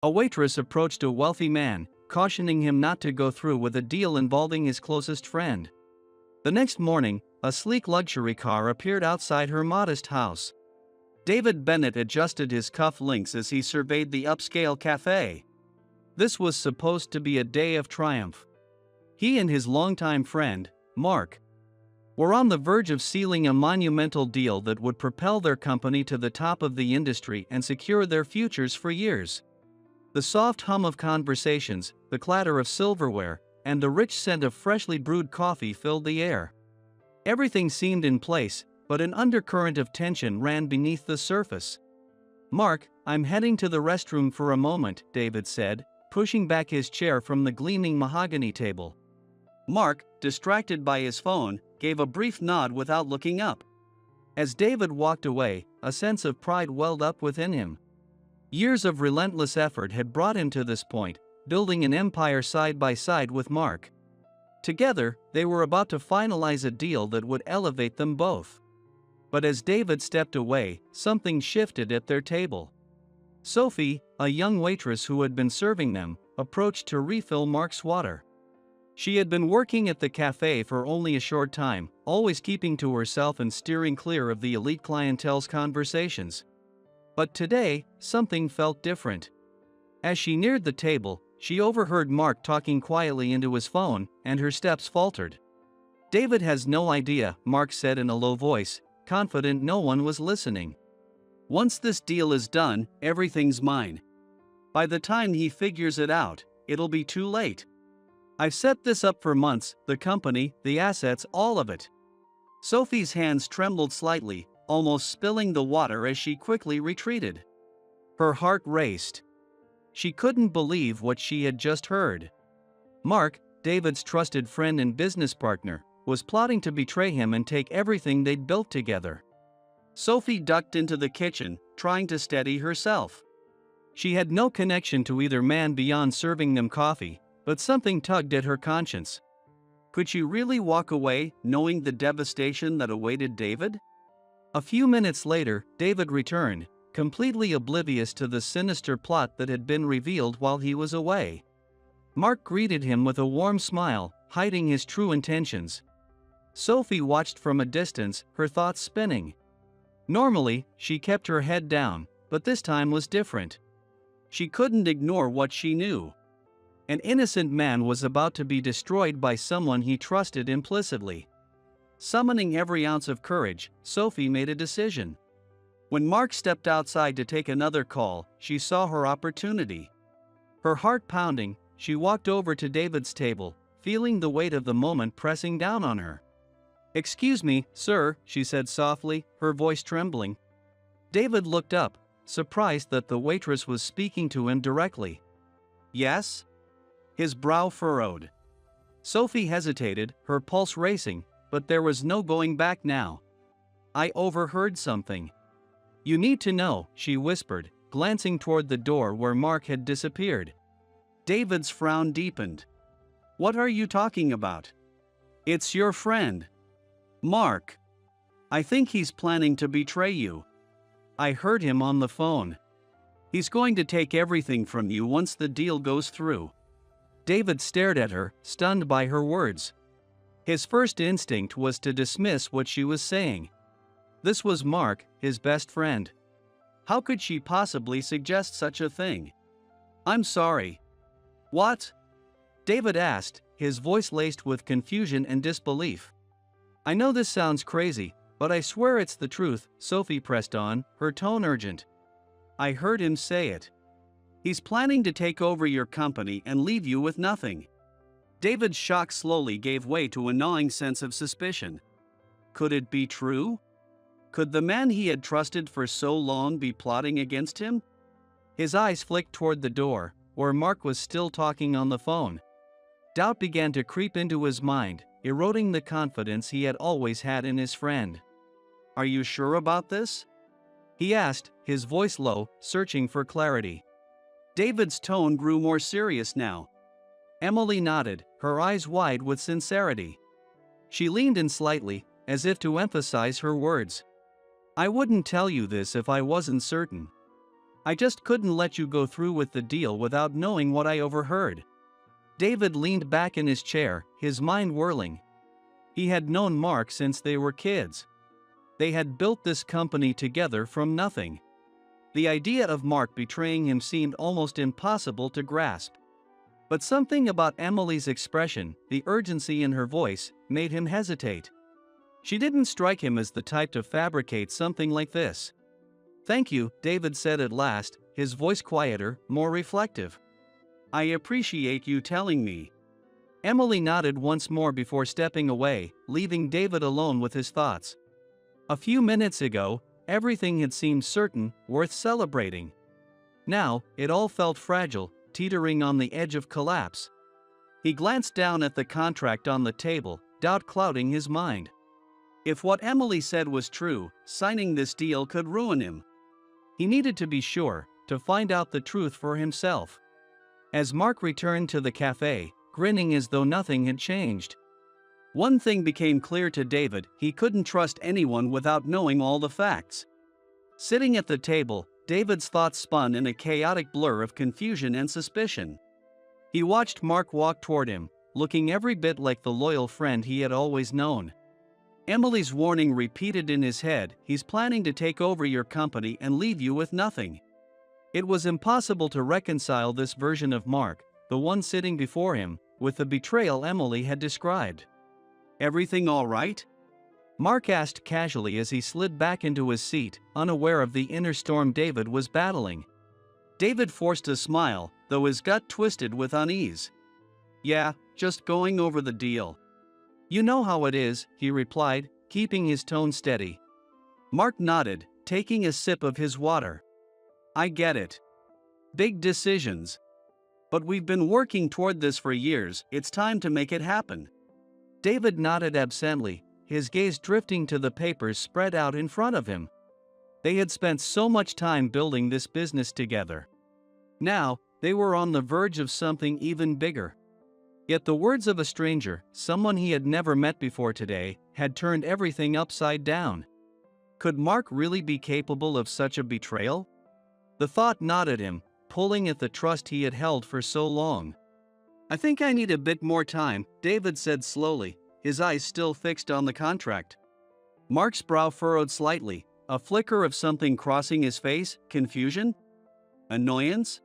A waitress approached a wealthy man, cautioning him not to go through with a deal involving his closest friend. The next morning, a sleek luxury car appeared outside her modest house. David Bennett adjusted his cuff links as he surveyed the upscale cafe. This was supposed to be a day of triumph. He and his longtime friend, Mark, were on the verge of sealing a monumental deal that would propel their company to the top of the industry and secure their futures for years. The soft hum of conversations, the clatter of silverware, and the rich scent of freshly brewed coffee filled the air. Everything seemed in place, but an undercurrent of tension ran beneath the surface. "Mark, I'm heading to the restroom for a moment," David said, pushing back his chair from the gleaming mahogany table. Mark, distracted by his phone, gave a brief nod without looking up. As David walked away, a sense of pride welled up within him. Years of relentless effort had brought him to this point, building an empire side by side with Mark. Together, they were about to finalize a deal that would elevate them both. But as David stepped away, something shifted at their table. Sophie, a young waitress who had been serving them, approached to refill Mark's water. She had been working at the cafe for only a short time, always keeping to herself and steering clear of the elite clientele's conversations. But today, something felt different. As she neared the table, she overheard Mark talking quietly into his phone, and her steps faltered. "David has no idea," Mark said in a low voice, confident no one was listening. "Once this deal is done, everything's mine. By the time he figures it out, it'll be too late. I've set this up for months, the company, the assets, all of it." Sophie's hands trembled slightly, almost spilling the water as she quickly retreated. Her heart raced. She couldn't believe what she had just heard. Mark, David's trusted friend and business partner, was plotting to betray him and take everything they'd built together. Sophie ducked into the kitchen, trying to steady herself. She had no connection to either man beyond serving them coffee, but something tugged at her conscience. Could she really walk away, knowing the devastation that awaited David? A few minutes later, David returned, completely oblivious to the sinister plot that had been revealed while he was away. Mark greeted him with a warm smile, hiding his true intentions. Sophie watched from a distance, her thoughts spinning. Normally, she kept her head down, but this time was different. She couldn't ignore what she knew. An innocent man was about to be destroyed by someone he trusted implicitly. Summoning every ounce of courage, Sophie made a decision. When Mark stepped outside to take another call, she saw her opportunity. Her heart pounding, she walked over to David's table, feeling the weight of the moment pressing down on her. "Excuse me, sir," she said softly, her voice trembling. David looked up, surprised that the waitress was speaking to him directly. "Yes?" His brow furrowed. Sophie hesitated, her pulse racing, but there was no going back now. "I overheard something." "You need to know," she whispered, glancing toward the door where Mark had disappeared. David's frown deepened. "What are you talking about?" "It's your friend, Mark. I think he's planning to betray you. I heard him on the phone. He's going to take everything from you once the deal goes through." David stared at her, stunned by her words. His first instinct was to dismiss what she was saying. This was Mark, his best friend. How could she possibly suggest such a thing? "I'm sorry." "What?" David asked, his voice laced with confusion and disbelief. "I know this sounds crazy, but I swear it's the truth," Sophie pressed on, her tone urgent. "I heard him say it. He's planning to take over your company and leave you with nothing." David's shock slowly gave way to a gnawing sense of suspicion. Could it be true? Could the man he had trusted for so long be plotting against him? His eyes flicked toward the door, where Mark was still talking on the phone. Doubt began to creep into his mind, eroding the confidence he had always had in his friend. "Are you sure about this?" he asked, his voice low, searching for clarity. David's tone grew more serious now. Emily nodded, her eyes wide with sincerity. She leaned in slightly, as if to emphasize her words. "I wouldn't tell you this if I wasn't certain. I just couldn't let you go through with the deal without knowing what I overheard." David leaned back in his chair, his mind whirling. He had known Mark since they were kids. They had built this company together from nothing. The idea of Mark betraying him seemed almost impossible to grasp. But something about Emily's expression, the urgency in her voice, made him hesitate. She didn't strike him as the type to fabricate something like this. "Thank you," David said at last, his voice quieter, more reflective. "I appreciate you telling me." Emily nodded once more before stepping away, leaving David alone with his thoughts. A few minutes ago, everything had seemed certain, worth celebrating. Now, it all felt fragile, teetering on the edge of collapse. He glanced down at the contract on the table, doubt clouding his mind. If what Emily said was true, signing this deal could ruin him. He needed to be sure, to find out the truth for himself. As Mark returned to the cafe, grinning as though nothing had changed. One thing became clear to David: he couldn't trust anyone without knowing all the facts. Sitting at the table, David's thoughts spun in a chaotic blur of confusion and suspicion. He watched Mark walk toward him, looking every bit like the loyal friend he had always known. Emily's warning repeated in his head: he's planning to take over your company and leave you with nothing. It was impossible to reconcile this version of Mark, the one sitting before him, with the betrayal Emily had described. "Everything all right?" Mark asked casually as he slid back into his seat, unaware of the inner storm David was battling. David forced a smile, though his gut twisted with unease. "Yeah, just going over the deal." "You know how it is," he replied, keeping his tone steady. Mark nodded, taking a sip of his water. "I get it. Big decisions. But we've been working toward this for years, it's time to make it happen." David nodded absently, his gaze drifting to the papers spread out in front of him. They had spent so much time building this business together. Now, they were on the verge of something even bigger. Yet the words of a stranger, someone he had never met before today, had turned everything upside down. Could Mark really be capable of such a betrayal? The thought gnawed at him, pulling at the trust he had held for so long. "I think I need a bit more time," David said slowly, his eyes still fixed on the contract. Mark's brow furrowed slightly, a flicker of something crossing his face: confusion? Annoyance?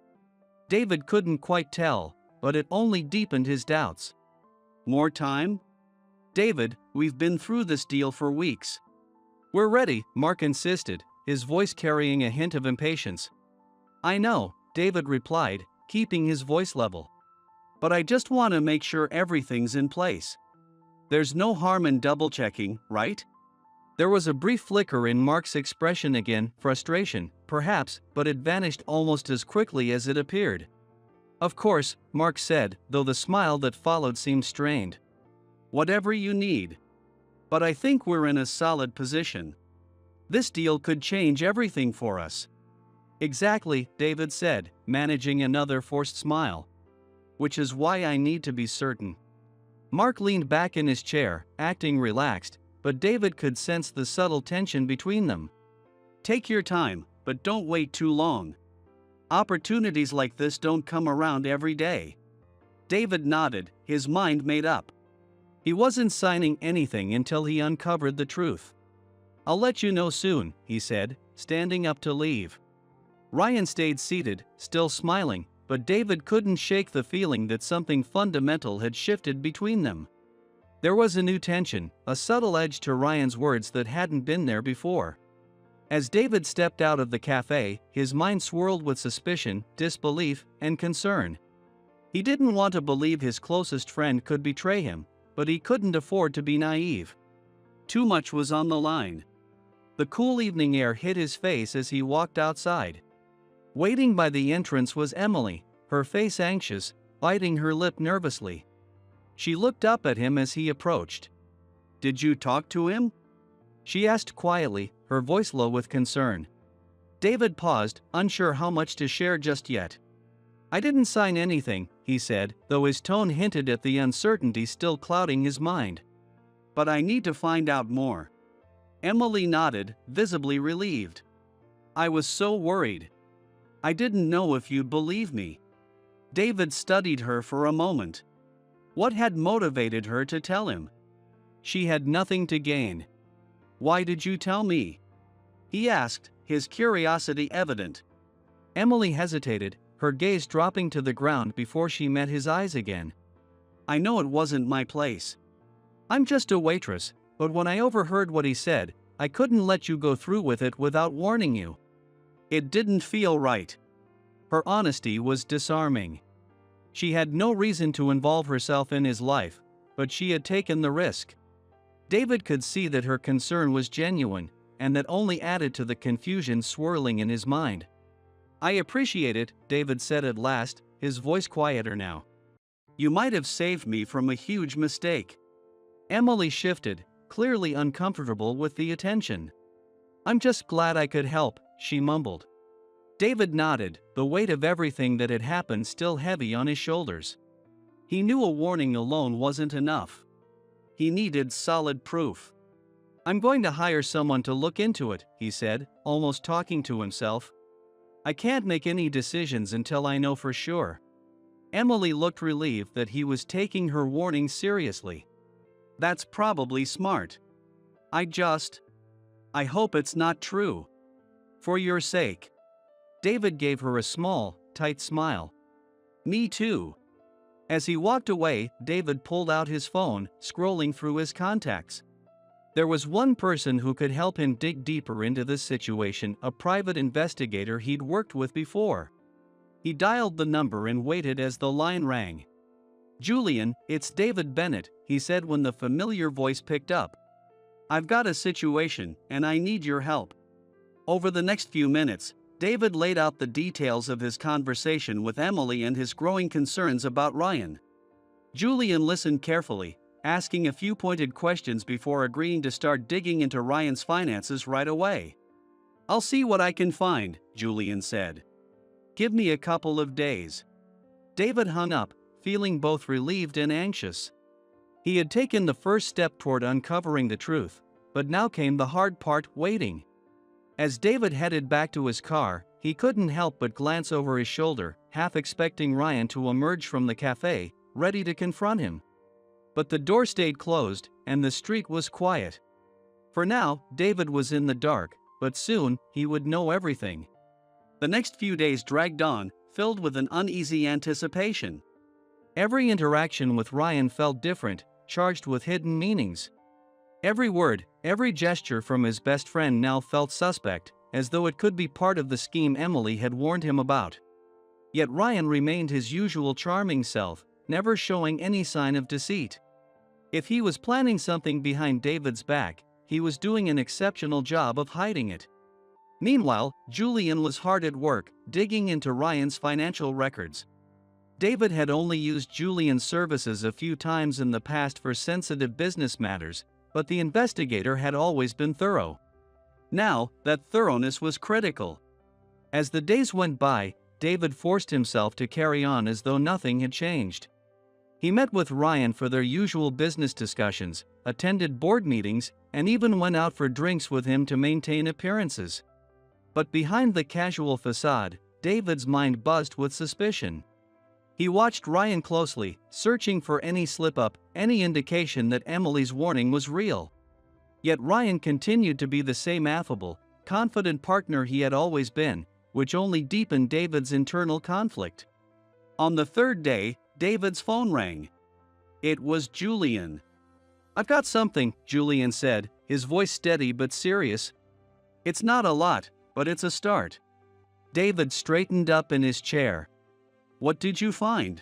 David couldn't quite tell, but it only deepened his doubts. "More time?" "David, we've been through this deal for weeks." "We're ready," Mark insisted, his voice carrying a hint of impatience. "I know," David replied, keeping his voice level. "But I just want to make sure everything's in place. There's no harm in double-checking, right?" There was a brief flicker in Mark's expression again, frustration, perhaps, but it vanished almost as quickly as it appeared. "Of course," Mark said, though the smile that followed seemed strained. "Whatever you need. But I think we're in a solid position. This deal could change everything for us." "Exactly," David said, managing another forced smile. "Which is why I need to be certain." Mark leaned back in his chair, acting relaxed, but David could sense the subtle tension between them. "Take your time, but don't wait too long. Opportunities like this don't come around every day." David nodded, his mind made up. He wasn't signing anything until he uncovered the truth. "I'll let you know soon," he said, standing up to leave. Ryan stayed seated, still smiling, but David couldn't shake the feeling that something fundamental had shifted between them. There was a new tension, a subtle edge to Ryan's words that hadn't been there before. As David stepped out of the cafe, his mind swirled with suspicion, disbelief, and concern. He didn't want to believe his closest friend could betray him, but he couldn't afford to be naive. Too much was on the line. The cool evening air hit his face as he walked outside. Waiting by the entrance was Emily, her face anxious, biting her lip nervously. She looked up at him as he approached. "Did you talk to him?" she asked quietly, her voice low with concern. David paused, unsure how much to share just yet. "I didn't sign anything," he said, though his tone hinted at the uncertainty still clouding his mind. "But I need to find out more." Emily nodded, visibly relieved. "I was so worried." I didn't know if you'd believe me." David studied her for a moment. What had motivated her to tell him? She had nothing to gain. "Why did you tell me?" he asked, his curiosity evident. Emily hesitated, her gaze dropping to the ground before she met his eyes again. "I know it wasn't my place. I'm just a waitress, but when I overheard what he said, I couldn't let you go through with it without warning you. It didn't feel right." Her honesty was disarming. She had no reason to involve herself in his life, but she had taken the risk. David could see that her concern was genuine, and that only added to the confusion swirling in his mind. "I appreciate it," David said at last, his voice quieter now. "You might have saved me from a huge mistake." Emily shifted, clearly uncomfortable with the attention. "I'm just glad I could help," she mumbled. David nodded, the weight of everything that had happened still heavy on his shoulders. He knew a warning alone wasn't enough. He needed solid proof. "I'm going to hire someone to look into it," he said, almost talking to himself. "I can't make any decisions until I know for sure." Emily looked relieved that he was taking her warning seriously. "That's probably smart. I hope it's not true. For your sake." David gave her a small, tight smile. "Me too." As he walked away, David pulled out his phone, scrolling through his contacts. There was one person who could help him dig deeper into this situation, a private investigator he'd worked with before. He dialed the number and waited as the line rang. "Julian, it's David Bennett," he said when the familiar voice picked up. "I've got a situation, and I need your help." Over the next few minutes, David laid out the details of his conversation with Emily and his growing concerns about Ryan. Julian listened carefully, asking a few pointed questions before agreeing to start digging into Ryan's finances right away. "I'll see what I can find," Julian said. "Give me a couple of days." David hung up, feeling both relieved and anxious. He had taken the first step toward uncovering the truth, but now came the hard part, waiting. As David headed back to his car, he couldn't help but glance over his shoulder, half expecting Ryan to emerge from the cafe, ready to confront him. But the door stayed closed, and the street was quiet. For now, David was in the dark, but soon, he would know everything. The next few days dragged on, filled with an uneasy anticipation. Every interaction with Ryan felt different, charged with hidden meanings. Every word, every gesture from his best friend now felt suspect, as though it could be part of the scheme Emily had warned him about. Yet Ryan remained his usual charming self, never showing any sign of deceit. If he was planning something behind David's back, he was doing an exceptional job of hiding it. Meanwhile, Julian was hard at work, digging into Ryan's financial records. David had only used Julian's services a few times in the past for sensitive business matters, but the investigator had always been thorough. Now, that thoroughness was critical. As the days went by, David forced himself to carry on as though nothing had changed. He met with Ryan for their usual business discussions, attended board meetings, and even went out for drinks with him to maintain appearances. But behind the casual facade, David's mind buzzed with suspicion. He watched Ryan closely, searching for any slip-up, any indication that Emily's warning was real. Yet Ryan continued to be the same affable, confident partner he had always been, which only deepened David's internal conflict. On the third day, David's phone rang. It was Julian. "I've got something," Julian said, his voice steady but serious. "It's not a lot, but it's a start." David straightened up in his chair. "What did you find?"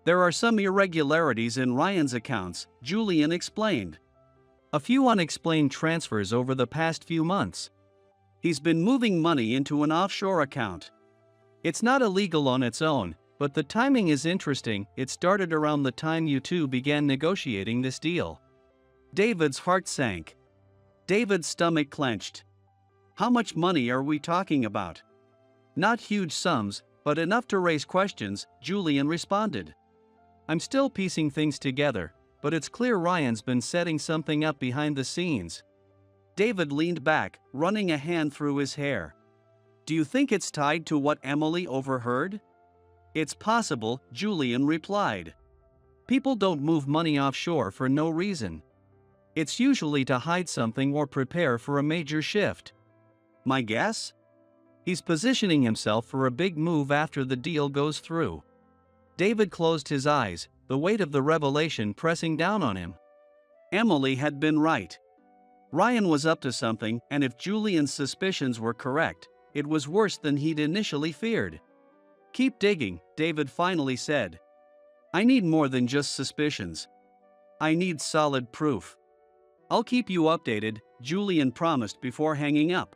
"There are some irregularities in Ryan's accounts," Julian explained. "A few unexplained transfers over the past few months. He's been moving money into an offshore account. It's not illegal on its own, but the timing is interesting. It started around the time you two began negotiating this deal." David's heart sank. David's stomach clenched. "How much money are we talking about?" "Not huge sums, but enough to raise questions," Julian responded. "I'm still piecing things together, but it's clear Ryan's been setting something up behind the scenes." David leaned back, running a hand through his hair. Do you think it's tied to what Emily overheard? It's possible, Julian replied. People don't move money offshore for no reason. It's usually to hide something or prepare for a major shift. My guess? He's positioning himself for a big move after the deal goes through. David closed his eyes, the weight of the revelation pressing down on him. Emily had been right. Ryan was up to something, and if Julian's suspicions were correct, it was worse than he'd initially feared. Keep digging, David finally said. I need more than just suspicions. I need solid proof. I'll keep you updated, Julian promised before hanging up.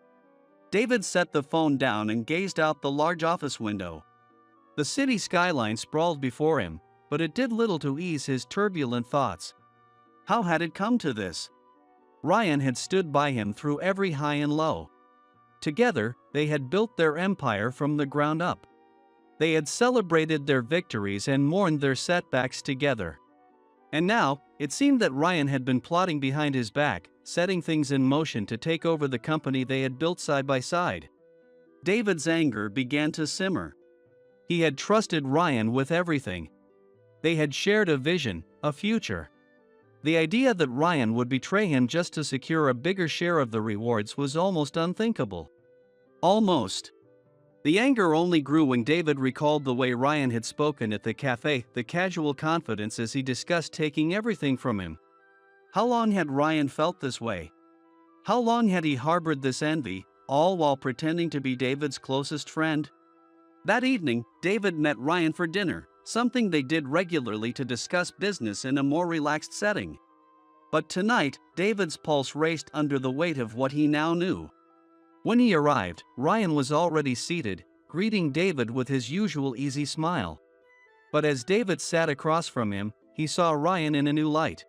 David set the phone down and gazed out the large office window. The city skyline sprawled before him, but it did little to ease his turbulent thoughts. How had it come to this? Ryan had stood by him through every high and low. Together, they had built their empire from the ground up. They had celebrated their victories and mourned their setbacks together. And now, it seemed that Ryan had been plotting behind his back, setting things in motion to take over the company they had built side by side. David's anger began to simmer. He had trusted Ryan with everything. They had shared a vision, a future. The idea that Ryan would betray him just to secure a bigger share of the rewards was almost unthinkable. Almost. The anger only grew when David recalled the way Ryan had spoken at the cafe, the casual confidence as he discussed taking everything from him. How long had Ryan felt this way? How long had he harbored this envy, all while pretending to be David's closest friend? That evening, David met Ryan for dinner, something they did regularly to discuss business in a more relaxed setting. But tonight, David's pulse raced under the weight of what he now knew. When he arrived, Ryan was already seated, greeting David with his usual easy smile. But as David sat across from him, he saw Ryan in a new light.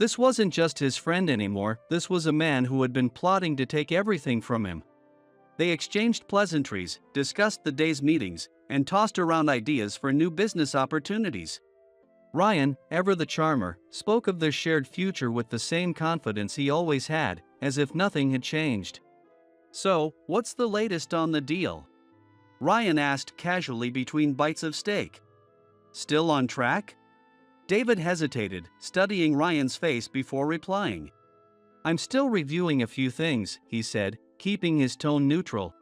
This wasn't just his friend anymore, this was a man who had been plotting to take everything from him. They exchanged pleasantries, discussed the day's meetings, and tossed around ideas for new business opportunities. Ryan, ever the charmer, spoke of their shared future with the same confidence he always had, as if nothing had changed. So, what's the latest on the deal? Ryan asked casually between bites of steak. Still on track? David hesitated, studying Ryan's face before replying. I'm still reviewing a few things, he said, keeping his tone neutral.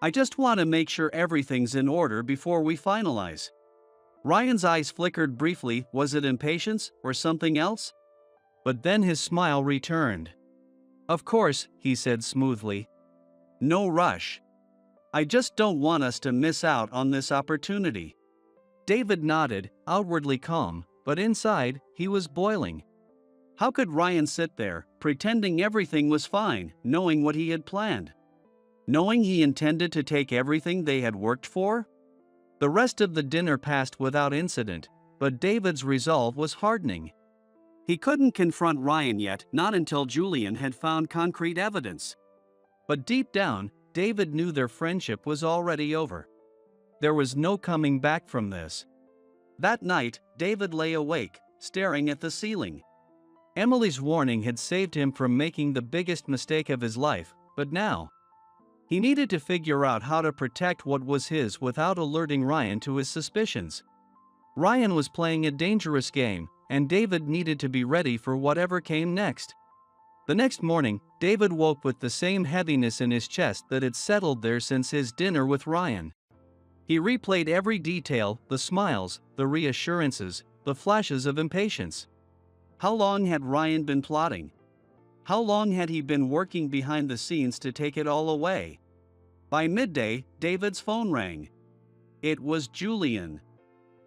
I just want to make sure everything's in order before we finalize. Ryan's eyes flickered briefly. Was it impatience or something else? But then his smile returned. Of course, he said smoothly. No rush. I just don't want us to miss out on this opportunity. David nodded, outwardly calm, but inside, he was boiling. How could Ryan sit there, pretending everything was fine, knowing what he had planned? Knowing he intended to take everything they had worked for? The rest of the dinner passed without incident, but David's resolve was hardening. He couldn't confront Ryan yet, not until Julian had found concrete evidence. But deep down, David knew their friendship was already over. There was no coming back from this. That night, David lay awake, staring at the ceiling. Emily's warning had saved him from making the biggest mistake of his life, but now, he needed to figure out how to protect what was his without alerting Ryan to his suspicions. Ryan was playing a dangerous game, and David needed to be ready for whatever came next. The next morning, David woke with the same heaviness in his chest that had settled there since his dinner with Ryan. He replayed every detail, the smiles, the reassurances, the flashes of impatience. How long had Ryan been plotting? How long had he been working behind the scenes to take it all away? By midday, David's phone rang. It was Julian.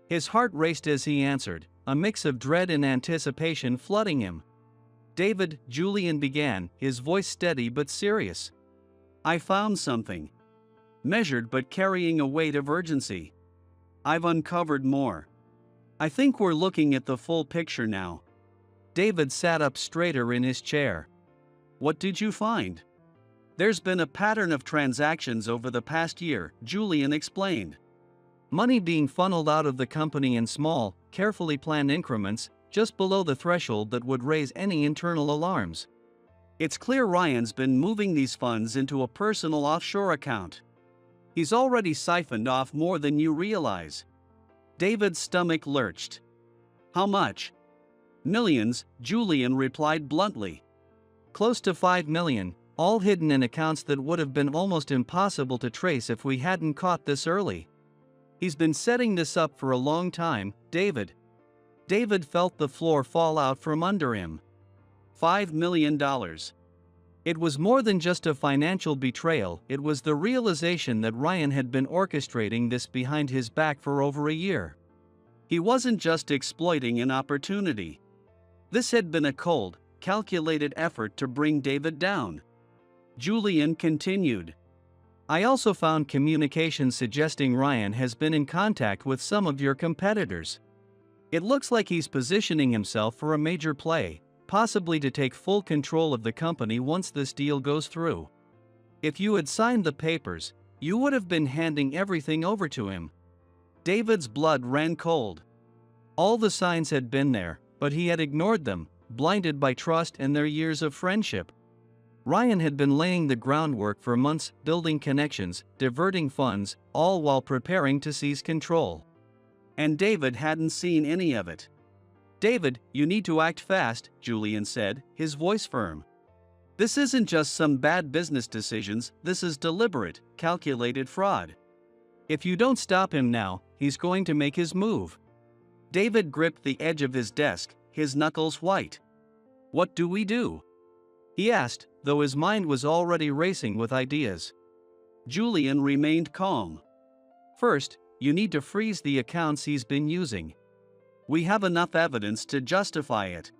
His heart raced as he answered, a mix of dread and anticipation flooding him. David, Julian began, his voice steady but serious. I found something. Measured but carrying a weight of urgency. I've uncovered more. I think we're looking at the full picture now. David sat up straighter in his chair. What did you find? There's been a pattern of transactions over the past year, Julian explained. Money being funneled out of the company in small, carefully planned increments, just below the threshold that would raise any internal alarms. It's clear Ryan's been moving these funds into a personal offshore account. He's already siphoned off more than you realize. David's stomach lurched. How much? Millions, Julian replied bluntly. Close to 5 million, all hidden in accounts that would have been almost impossible to trace if we hadn't caught this early. He's been setting this up for a long time, David. David felt the floor fall out from under him. $5 million. It was more than just a financial betrayal, it was the realization that Ryan had been orchestrating this behind his back for over a year. He wasn't just exploiting an opportunity. This had been a cold, calculated effort to bring David down. Julian continued. I also found communication suggesting Ryan has been in contact with some of your competitors. It looks like he's positioning himself for a major play, possibly to take full control of the company once this deal goes through. If you had signed the papers, you would have been handing everything over to him. David's blood ran cold. All the signs had been there, but he had ignored them, blinded by trust and their years of friendship. Ryan had been laying the groundwork for months, building connections, diverting funds, all while preparing to seize control. And David hadn't seen any of it. David, you need to act fast, Julian said, his voice firm. This isn't just some bad business decisions, this is deliberate, calculated fraud. If you don't stop him now, he's going to make his move. David gripped the edge of his desk, his knuckles white. What do we do? He asked, though his mind was already racing with ideas. Julian remained calm. First, you need to freeze the accounts he's been using. We have enough evidence to justify it.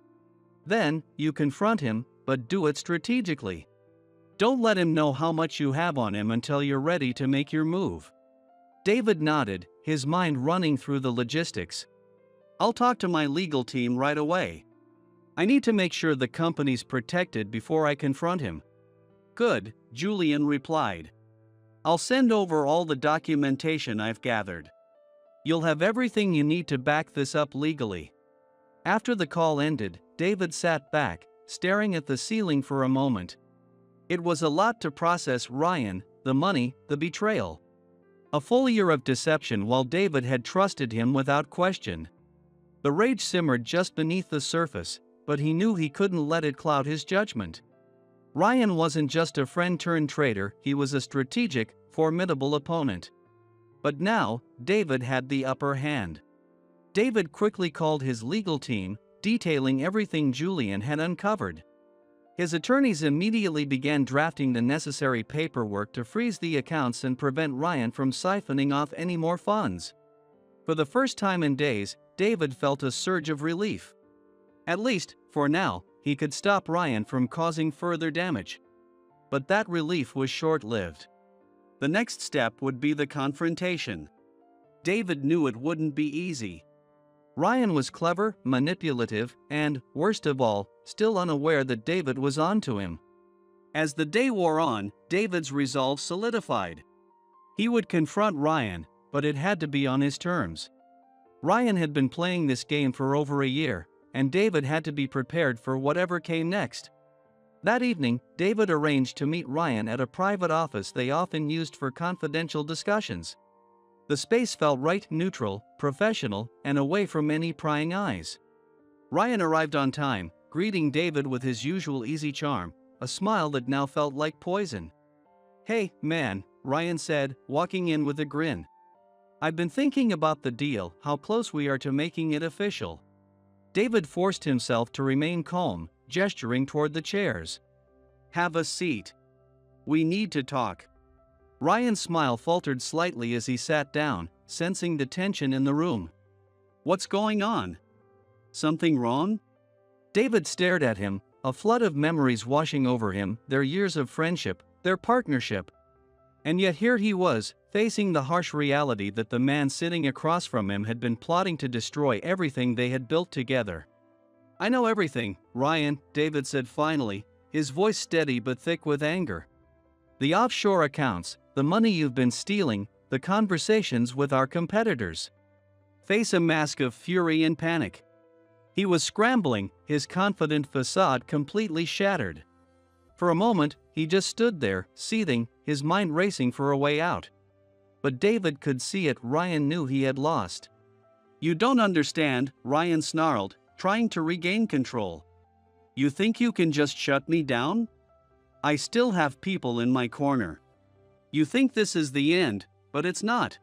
Then, you confront him, but do it strategically. Don't let him know how much you have on him until you're ready to make your move. David nodded, his mind running through the logistics. I'll talk to my legal team right away. I need to make sure the company's protected before I confront him. Good, Julian replied. I'll send over all the documentation I've gathered. You'll have everything you need to back this up legally. After the call ended, David sat back, staring at the ceiling for a moment. It was a lot to process: Ryan, the money, the betrayal. A full year of deception while David had trusted him without question. The rage simmered just beneath the surface, but he knew he couldn't let it cloud his judgment. Ryan wasn't just a friend turned traitor, he was a strategic, formidable opponent. But now, David had the upper hand. David quickly called his legal team, detailing everything Julian had uncovered. His attorneys immediately began drafting the necessary paperwork to freeze the accounts and prevent Ryan from siphoning off any more funds. For the first time in days, David felt a surge of relief. At least, for now, he could stop Ryan from causing further damage. But that relief was short-lived. The next step would be the confrontation. David knew it wouldn't be easy. Ryan was clever, manipulative, and, worst of all, still unaware that David was onto him. As the day wore on, David's resolve solidified. He would confront Ryan, but it had to be on his terms. Ryan had been playing this game for over a year, and David had to be prepared for whatever came next. That evening, David arranged to meet Ryan at a private office they often used for confidential discussions. The space felt right, neutral, professional, and away from any prying eyes. Ryan arrived on time, greeting David with his usual easy charm, a smile that now felt like poison. "Hey, man," Ryan said, walking in with a grin. "I've been thinking about the deal, how close we are to making it official." David forced himself to remain calm, gesturing toward the chairs. "Have a seat. We need to talk." Ryan's smile faltered slightly as he sat down, sensing the tension in the room. "What's going on? Something wrong?" David stared at him, a flood of memories washing over him, their years of friendship, their partnership. And yet here he was, facing the harsh reality that the man sitting across from him had been plotting to destroy everything they had built together. "I know everything, Ryan," David said finally, his voice steady but thick with anger. "The offshore accounts, the money you've been stealing, the conversations with our competitors." Face a mask of fury and panic. He was scrambling, his confident facade completely shattered. For a moment, he just stood there, seething, his mind racing for a way out. But David could see it. Ryan knew he had lost. You don't understand, Ryan snarled, trying to regain control. You think you can just shut me down? I still have people in my corner. You think this is the end, but it's not.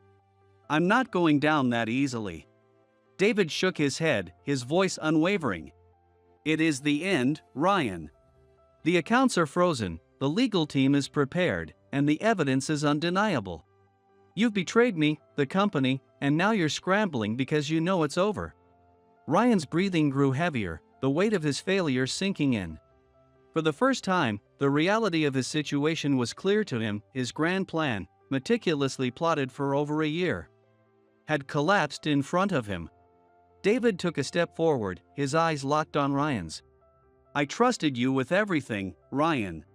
I'm not going down that easily. David shook his head, his voice unwavering. It is the end, Ryan. The accounts are frozen, the legal team is prepared, and the evidence is undeniable. You've betrayed me, the company, and now you're scrambling because you know it's over. Ryan's breathing grew heavier, the weight of his failure sinking in. For the first time, the reality of his situation was clear to him. His grand plan, meticulously plotted for over a year, had collapsed in front of him. David took a step forward, his eyes locked on Ryan's. I trusted you with everything, Ryan.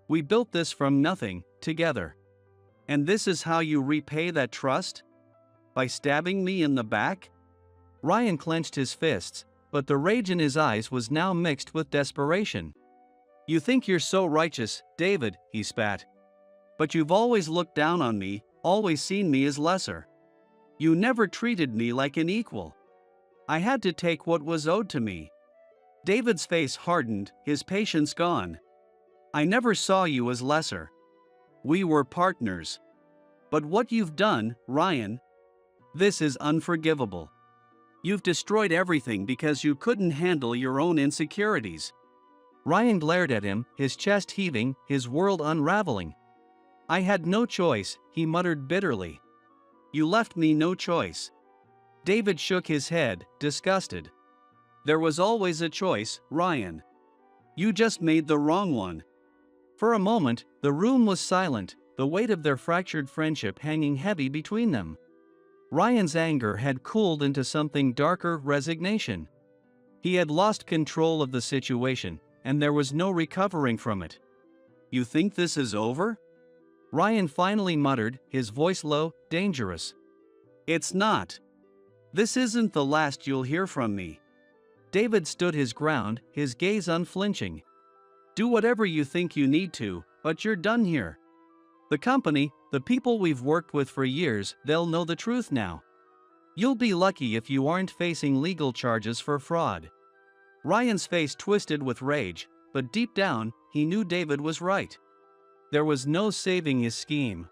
We built this from nothing, together. And this is how you repay that trust? By stabbing me in the back? Ryan clenched his fists, but the rage in his eyes was now mixed with desperation. You think you're so righteous, David, he spat. But you've always looked down on me, always seen me as lesser. You never treated me like an equal. I had to take what was owed to me. David's face hardened, his patience gone. I never saw you as lesser. We were partners. But what you've done, Ryan, this is unforgivable. You've destroyed everything because you couldn't handle your own insecurities. Ryan glared at him, his chest heaving, his world unraveling. I had no choice, he muttered bitterly. You left me no choice. David shook his head, disgusted. There was always a choice, Ryan. You just made the wrong one. For a moment, the room was silent, the weight of their fractured friendship hanging heavy between them. Ryan's anger had cooled into something darker, resignation. He had lost control of the situation, and there was no recovering from it. You think this is over? Ryan finally muttered, his voice low, dangerous. It's not. This isn't the last you'll hear from me. David stood his ground, his gaze unflinching. Do whatever you think you need to, but you're done here. The company, the people we've worked with for years, they'll know the truth now. You'll be lucky if you aren't facing legal charges for fraud. Ryan's face twisted with rage, but deep down, he knew David was right. There was no saving his scheme.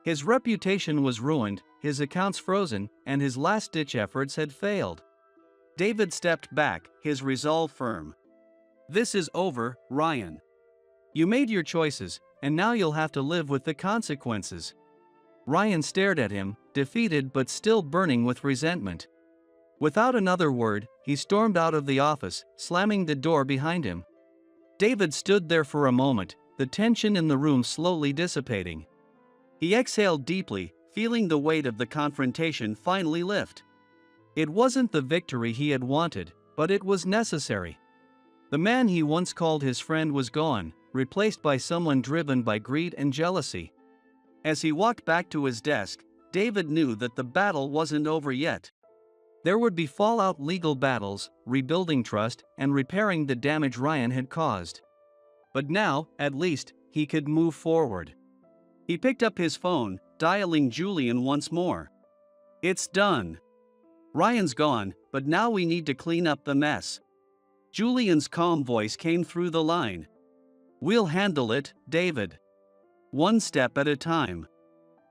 His reputation was ruined, his accounts frozen, and his last-ditch efforts had failed. David stepped back, his resolve firm. This is over, Ryan. You made your choices, and now you'll have to live with the consequences. Ryan stared at him, defeated but still burning with resentment. Without another word, he stormed out of the office, slamming the door behind him. David stood there for a moment, the tension in the room slowly dissipating. He exhaled deeply, feeling the weight of the confrontation finally lift. It wasn't the victory he had wanted, but it was necessary. The man he once called his friend was gone, replaced by someone driven by greed and jealousy. As he walked back to his desk, David knew that the battle wasn't over yet. There would be fallout, legal battles, rebuilding trust, and repairing the damage Ryan had caused. But now, at least, he could move forward. He picked up his phone, dialing Julian once more. It's done. Ryan's gone, but now we need to clean up the mess. Julian's calm voice came through the line. We'll handle it, David. One step at a time.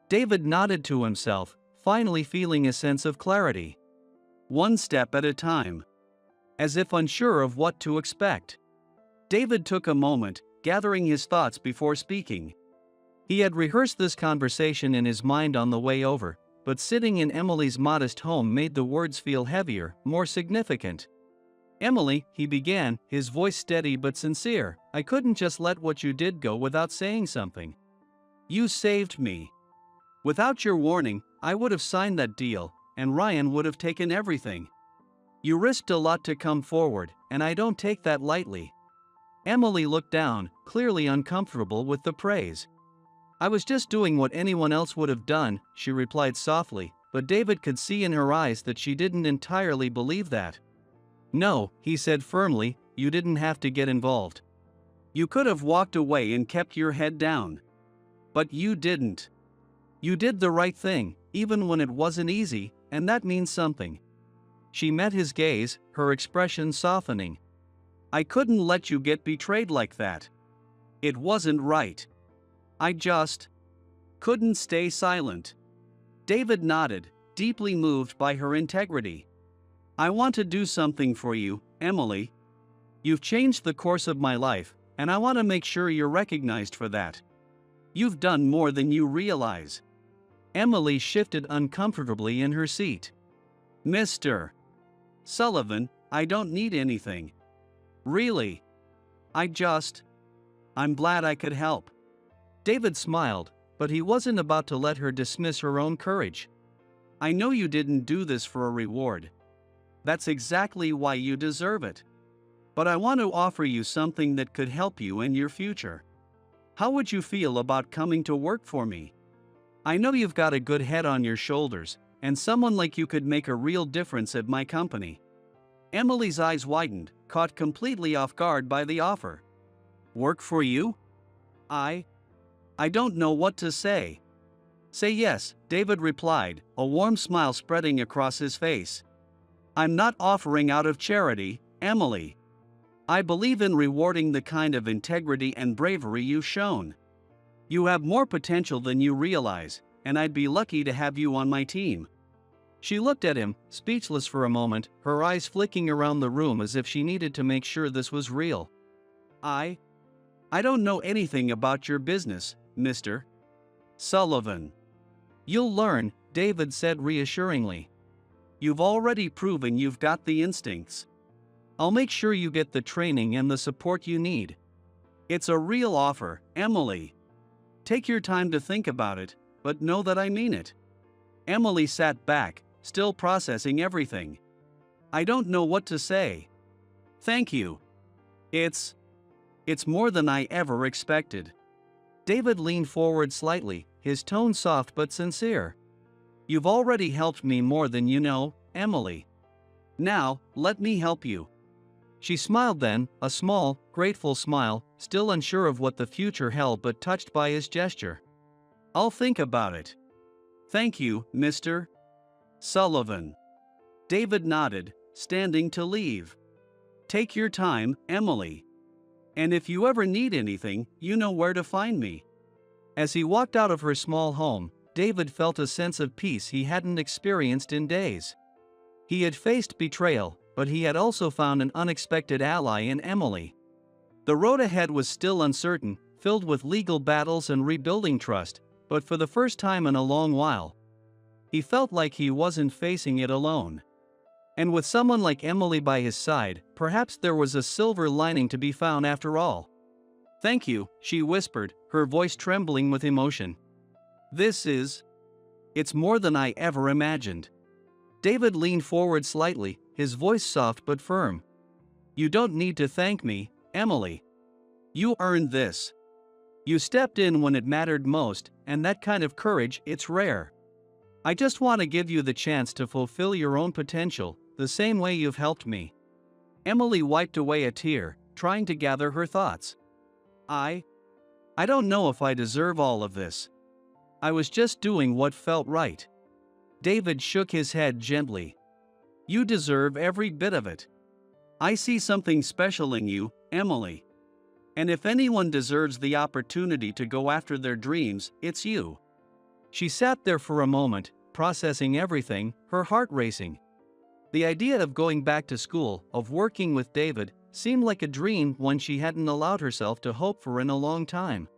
David nodded to himself, finally feeling a sense of clarity. One step at a time. As if unsure of what to expect. David took a moment, gathering his thoughts before speaking. He had rehearsed this conversation in his mind on the way over, but sitting in Emily's modest home made the words feel heavier, more significant. Emily, he began, his voice steady but sincere, I couldn't just let what you did go without saying something. You saved me. Without your warning, I would have signed that deal, and Ryan would have taken everything. You risked a lot to come forward, and I don't take that lightly. Emily looked down, clearly uncomfortable with the praise. I was just doing what anyone else would have done, she replied softly, but David could see in her eyes that she didn't entirely believe that. No, he said firmly, you didn't have to get involved. You could have walked away and kept your head down. But you didn't. You did the right thing, even when it wasn't easy, and that means something. She met his gaze, her expression softening. I couldn't let you get betrayed like that. It wasn't right. I just couldn't stay silent. David nodded, deeply moved by her integrity. I want to do something for you, Emily. You've changed the course of my life, and I want to make sure you're recognized for that. You've done more than you realize. Emily shifted uncomfortably in her seat. Mr. Sullivan, I don't need anything. Really. I'm glad I could help. David smiled, but he wasn't about to let her dismiss her own courage. I know you didn't do this for a reward. That's exactly why you deserve it. But I want to offer you something that could help you in your future. How would you feel about coming to work for me? I know you've got a good head on your shoulders, and someone like you could make a real difference at my company. Emily's eyes widened, caught completely off guard by the offer. Work for you? I don't know what to say. Say yes, David replied, a warm smile spreading across his face. I'm not offering out of charity, Emily. I believe in rewarding the kind of integrity and bravery you've shown. You have more potential than you realize, and I'd be lucky to have you on my team. She looked at him, speechless for a moment, her eyes flicking around the room as if she needed to make sure this was real. I don't know anything about your business, Mr. Sullivan. You'll learn, David said reassuringly. You've already proven you've got the instincts. I'll make sure you get the training and the support you need. It's a real offer, Emily. Take your time to think about it, but know that I mean it. Emily sat back, still processing everything. I don't know what to say. Thank you. It's more than I ever expected. David leaned forward slightly, his tone soft but sincere. You've already helped me more than you know, Emily. Now, let me help you. She smiled then, a small, grateful smile, still unsure of what the future held but touched by his gesture. I'll think about it. Thank you, Mr. Sullivan. David nodded, standing to leave. Take your time, Emily. And if you ever need anything, you know where to find me. As he walked out of her small home, David felt a sense of peace he hadn't experienced in days. He had faced betrayal, but he had also found an unexpected ally in Emily. The road ahead was still uncertain, filled with legal battles and rebuilding trust, but for the first time in a long while, he felt like he wasn't facing it alone. And with someone like Emily by his side, perhaps there was a silver lining to be found after all. Thank you, she whispered, her voice trembling with emotion. It's more than I ever imagined. David leaned forward slightly, his voice soft but firm. You don't need to thank me, Emily. You earned this. You stepped in when it mattered most, and that kind of courage, it's rare. I just want to give you the chance to fulfill your own potential, the same way you've helped me. Emily wiped away a tear, trying to gather her thoughts. I don't know if I deserve all of this. I was just doing what felt right. David shook his head gently. You deserve every bit of it. I see something special in you, Emily. And if anyone deserves the opportunity to go after their dreams, it's you. She sat there for a moment, processing everything, her heart racing. The idea of going back to school, of working with David, seemed like a dream one she hadn't allowed herself to hope for in a long time.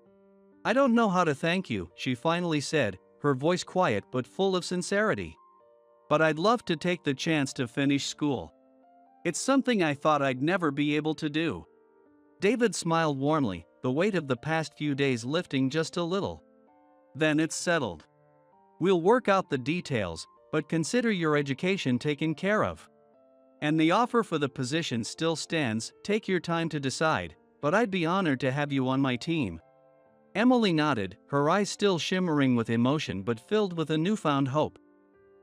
I don't know how to thank you, she finally said, her voice quiet but full of sincerity. But I'd love to take the chance to finish school. It's something I thought I'd never be able to do. David smiled warmly, the weight of the past few days lifting just a little. Then it's settled. We'll work out the details, but consider your education taken care of. And the offer for the position still stands, take your time to decide, but I'd be honored to have you on my team. Emily nodded, her eyes still shimmering with emotion but filled with a newfound hope.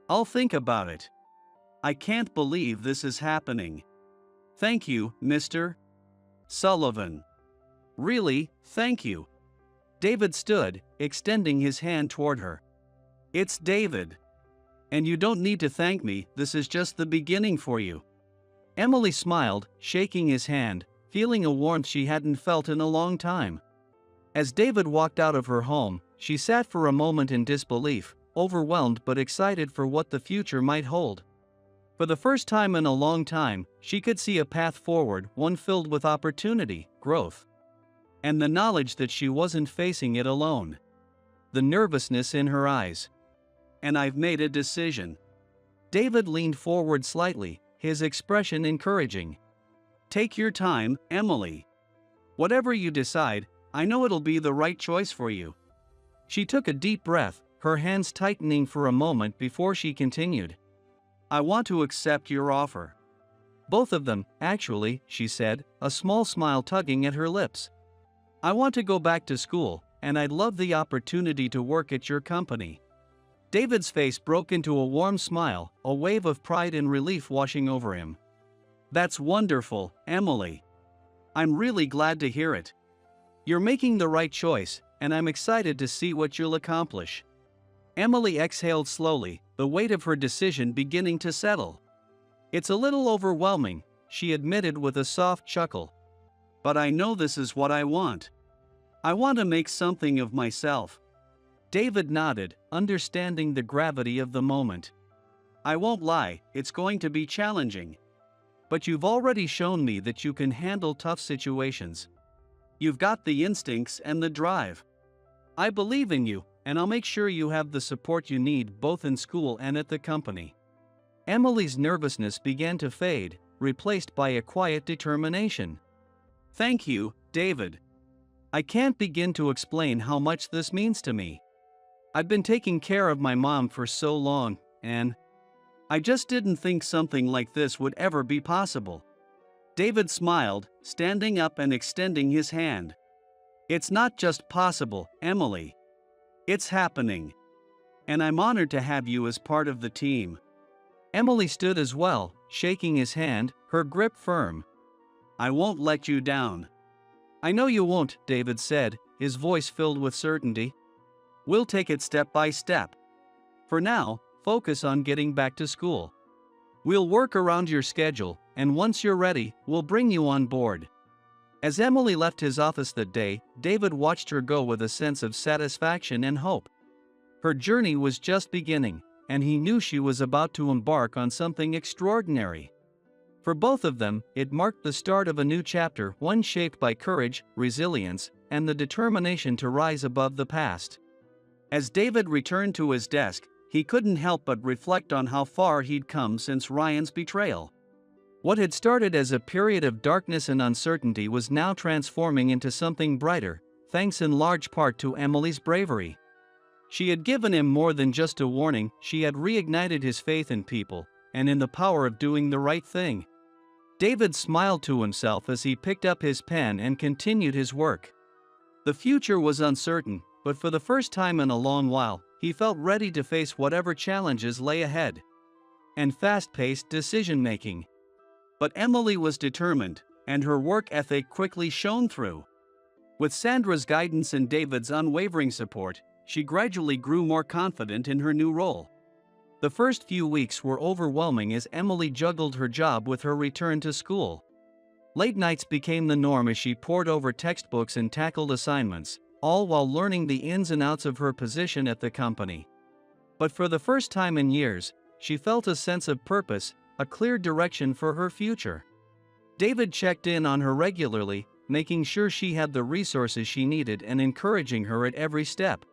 I'll think about it. I can't believe this is happening. Thank you, Mr. Sullivan. Really, thank you. David stood, extending his hand toward her. It's David. And you don't need to thank me, this is just the beginning for you. Emily smiled, shaking his hand, feeling a warmth she hadn't felt in a long time. As David walked out of her home, she sat for a moment in disbelief, overwhelmed but excited for what the future might hold. For the first time in a long time, she could see a path forward, one filled with opportunity, growth, and the knowledge that she wasn't facing it alone. The nervousness in her eyes. And I've made a decision. David leaned forward slightly, his expression encouraging. Take your time, Emily. Whatever you decide, I know it'll be the right choice for you. She took a deep breath, her hands tightening for a moment before she continued. I want to accept your offer. Both of them, actually, she said, a small smile tugging at her lips. I want to go back to school, and I'd love the opportunity to work at your company. David's face broke into a warm smile, a wave of pride and relief washing over him. That's wonderful, Emily. I'm really glad to hear it. You're making the right choice, and I'm excited to see what you'll accomplish. Emily exhaled slowly, the weight of her decision beginning to settle. It's a little overwhelming, she admitted with a soft chuckle. But I know this is what I want. I want to make something of myself. David nodded, understanding the gravity of the moment. I won't lie, it's going to be challenging. But you've already shown me that you can handle tough situations. You've got the instincts and the drive. I believe in you, and I'll make sure you have the support you need both in school and at the company. Emily's nervousness began to fade, replaced by a quiet determination. Thank you, David. I can't begin to explain how much this means to me. I've been taking care of my mom for so long, and I just didn't think something like this would ever be possible. David smiled, standing up and extending his hand. It's not just possible, Emily. It's happening. And I'm honored to have you as part of the team. Emily stood as well, shaking his hand, her grip firm. I won't let you down. I know you won't, David said, his voice filled with certainty. We'll take it step by step. For now, focus on getting back to school. We'll work around your schedule, and once you're ready, we'll bring you on board. As Emily left his office that day, David watched her go with a sense of satisfaction and hope. Her journey was just beginning, and he knew she was about to embark on something extraordinary. For both of them, it marked the start of a new chapter, one shaped by courage, resilience, and the determination to rise above the past. As David returned to his desk, he couldn't help but reflect on how far he'd come since Ryan's betrayal. What had started as a period of darkness and uncertainty was now transforming into something brighter, thanks in large part to Emily's bravery. She had given him more than just a warning, she had reignited his faith in people, and in the power of doing the right thing. David smiled to himself as he picked up his pen and continued his work. The future was uncertain, but for the first time in a long while, he felt ready to face whatever challenges lay ahead. And fast-paced decision-making. But Emily was determined, and her work ethic quickly shone through. With Sandra's guidance and David's unwavering support, she gradually grew more confident in her new role. The first few weeks were overwhelming as Emily juggled her job with her return to school. Late nights became the norm as she pored over textbooks and tackled assignments, all while learning the ins and outs of her position at the company. But for the first time in years, she felt a sense of purpose, a clear direction for her future. David checked in on her regularly, making sure she had the resources she needed and encouraging her at every step.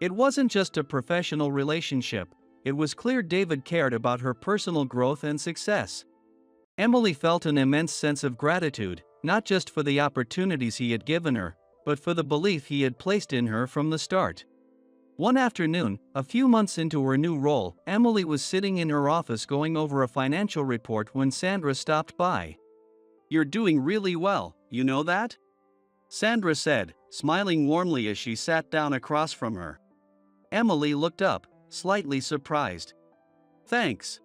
It wasn't just a professional relationship, it was clear David cared about her personal growth and success. Emily felt an immense sense of gratitude, not just for the opportunities he had given her, but for the belief he had placed in her from the start. One afternoon, a few months into her new role, Emily was sitting in her office going over a financial report when Sandra stopped by. "You're doing really well, you know that?" Sandra said, smiling warmly as she sat down across from her. Emily looked up, slightly surprised. "Thanks.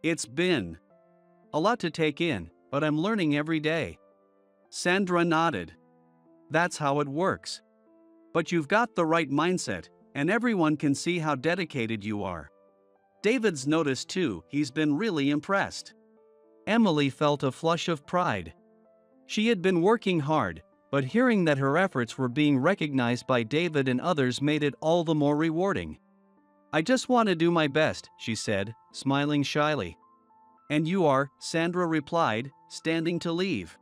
It's been a lot to take in, but I'm learning every day." Sandra nodded. "That's how it works. But you've got the right mindset, and everyone can see how dedicated you are. David's noticed too, he's been really impressed. Emily felt a flush of pride. She had been working hard, but hearing that her efforts were being recognized by David and others made it all the more rewarding. "I just want to do my best," she said, smiling shyly. "And you are," Sandra replied, standing to leave.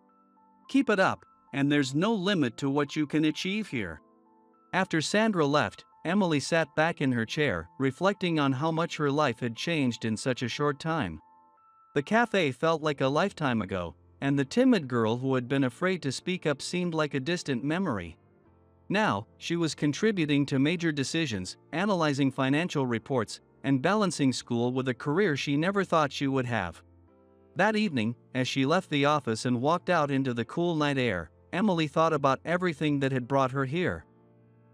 "Keep it up, and there's no limit to what you can achieve here." After Sandra left, Emily sat back in her chair, reflecting on how much her life had changed in such a short time. The cafe felt like a lifetime ago, and the timid girl who had been afraid to speak up seemed like a distant memory. Now, she was contributing to major decisions, analyzing financial reports, and balancing school with a career she never thought she would have. That evening, as she left the office and walked out into the cool night air, Emily thought about everything that had brought her here.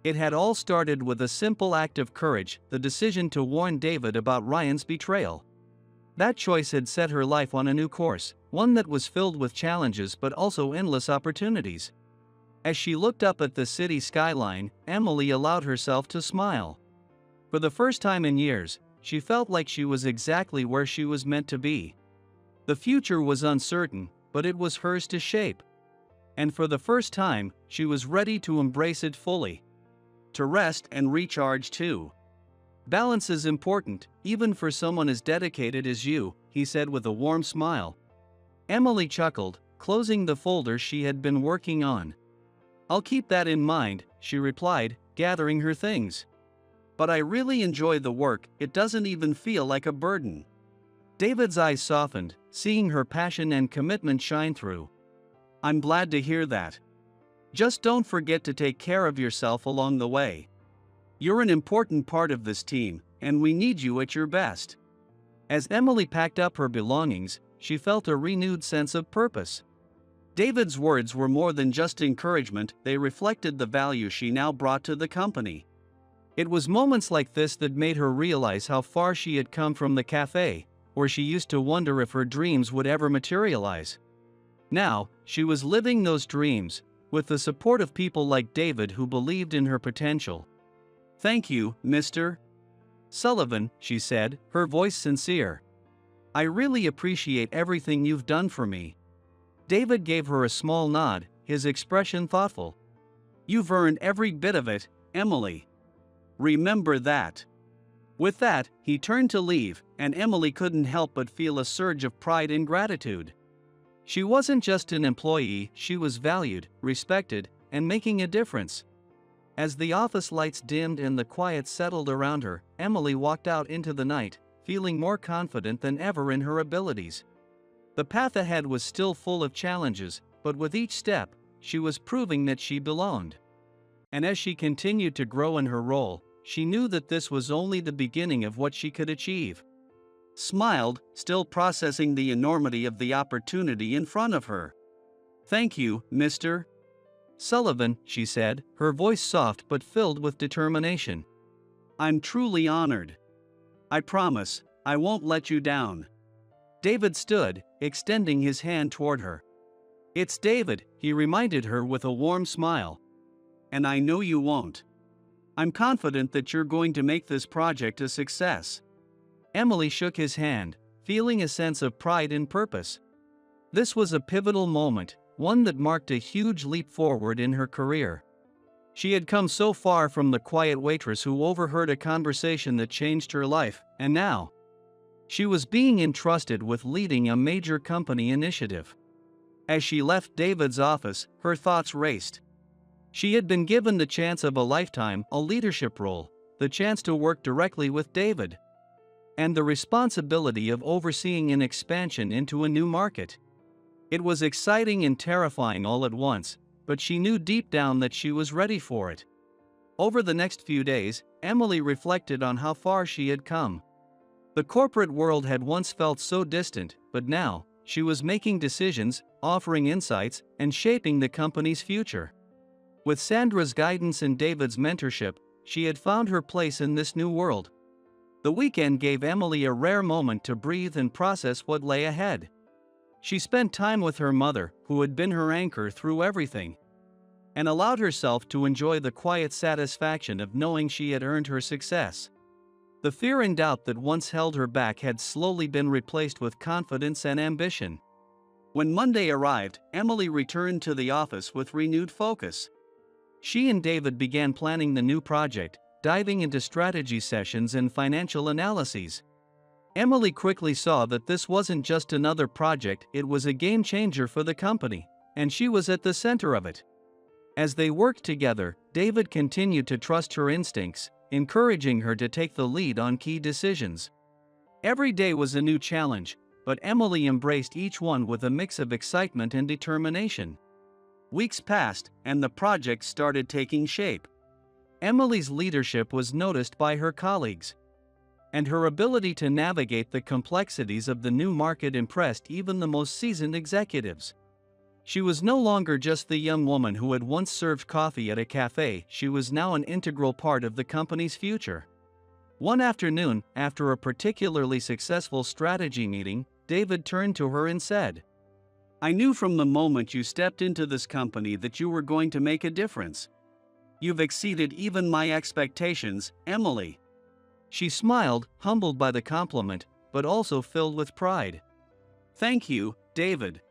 It had all started with a simple act of courage, the decision to warn David about Ryan's betrayal. That choice had set her life on a new course, one that was filled with challenges but also endless opportunities. As she looked up at the city skyline, Emily allowed herself to smile. For the first time in years, she felt like she was exactly where she was meant to be. The future was uncertain, but it was hers to shape. And for the first time, she was ready to embrace it fully. To rest and recharge too. "Balance is important, even for someone as dedicated as you," he said with a warm smile. Emily chuckled, closing the folder she had been working on. "I'll keep that in mind," she replied, gathering her things. "But I really enjoy the work, it doesn't even feel like a burden." David's eyes softened, seeing her passion and commitment shine through. "I'm glad to hear that. Just don't forget to take care of yourself along the way. You're an important part of this team, and we need you at your best." As Emily packed up her belongings, she felt a renewed sense of purpose. David's words were more than just encouragement, they reflected the value she now brought to the company. It was moments like this that made her realize how far she had come from the cafe, where she used to wonder if her dreams would ever materialize. Now, she was living those dreams, with the support of people like David who believed in her potential. "Thank you, Mr. Sullivan," she said, her voice sincere. "I really appreciate everything you've done for me." David gave her a small nod, his expression thoughtful. "You've earned every bit of it, Emily. Remember that." With that, he turned to leave, and Emily couldn't help but feel a surge of pride and gratitude. She wasn't just an employee, she was valued, respected, and making a difference. As the office lights dimmed and the quiet settled around her, Emily walked out into the night, feeling more confident than ever in her abilities. The path ahead was still full of challenges, but with each step, she was proving that she belonged. And as she continued to grow in her role, she knew that this was only the beginning of what she could achieve. Smiled, still processing the enormity of the opportunity in front of her. "Thank you, Mr. Sullivan," she said, her voice soft but filled with determination. "I'm truly honored. I promise, I won't let you down." David stood, extending his hand toward her. "It's David," he reminded her with a warm smile. "And I know you won't. I'm confident that you're going to make this project a success." Emily shook his hand, feeling a sense of pride and purpose. This was a pivotal moment, one that marked a huge leap forward in her career. She had come so far from the quiet waitress who overheard a conversation that changed her life, and now she was being entrusted with leading a major company initiative. As she left David's office, her thoughts raced. She had been given the chance of a lifetime, a leadership role, the chance to work directly with David, and the responsibility of overseeing an expansion into a new market. It was exciting and terrifying all at once, but she knew deep down that she was ready for it. Over the next few days, Emily reflected on how far she had come. The corporate world had once felt so distant, but now, she was making decisions, offering insights, and shaping the company's future. With Sandra's guidance and David's mentorship, she had found her place in this new world. The weekend gave Emily a rare moment to breathe and process what lay ahead. She spent time with her mother, who had been her anchor through everything. and allowed herself to enjoy the quiet satisfaction of knowing she had earned her success. The fear and doubt that once held her back had slowly been replaced with confidence and ambition. When Monday arrived, Emily returned to the office with renewed focus. She and David began planning the new project, diving into strategy sessions and financial analyses. Emily quickly saw that this wasn't just another project, it was a game changer for the company, and she was at the center of it. As they worked together, David continued to trust her instincts, encouraging her to take the lead on key decisions. Every day was a new challenge, but Emily embraced each one with a mix of excitement and determination. Weeks passed, and the project started taking shape. Emily's leadership was noticed by her colleagues, and her ability to navigate the complexities of the new market impressed even the most seasoned executives. She was no longer just the young woman who had once served coffee at a cafe, she was now an integral part of the company's future. One afternoon, after a particularly successful strategy meeting, David turned to her and said, "I knew from the moment you stepped into this company that you were going to make a difference. You've exceeded even my expectations, Emily." She smiled, humbled by the compliment, but also filled with pride. "Thank you, David.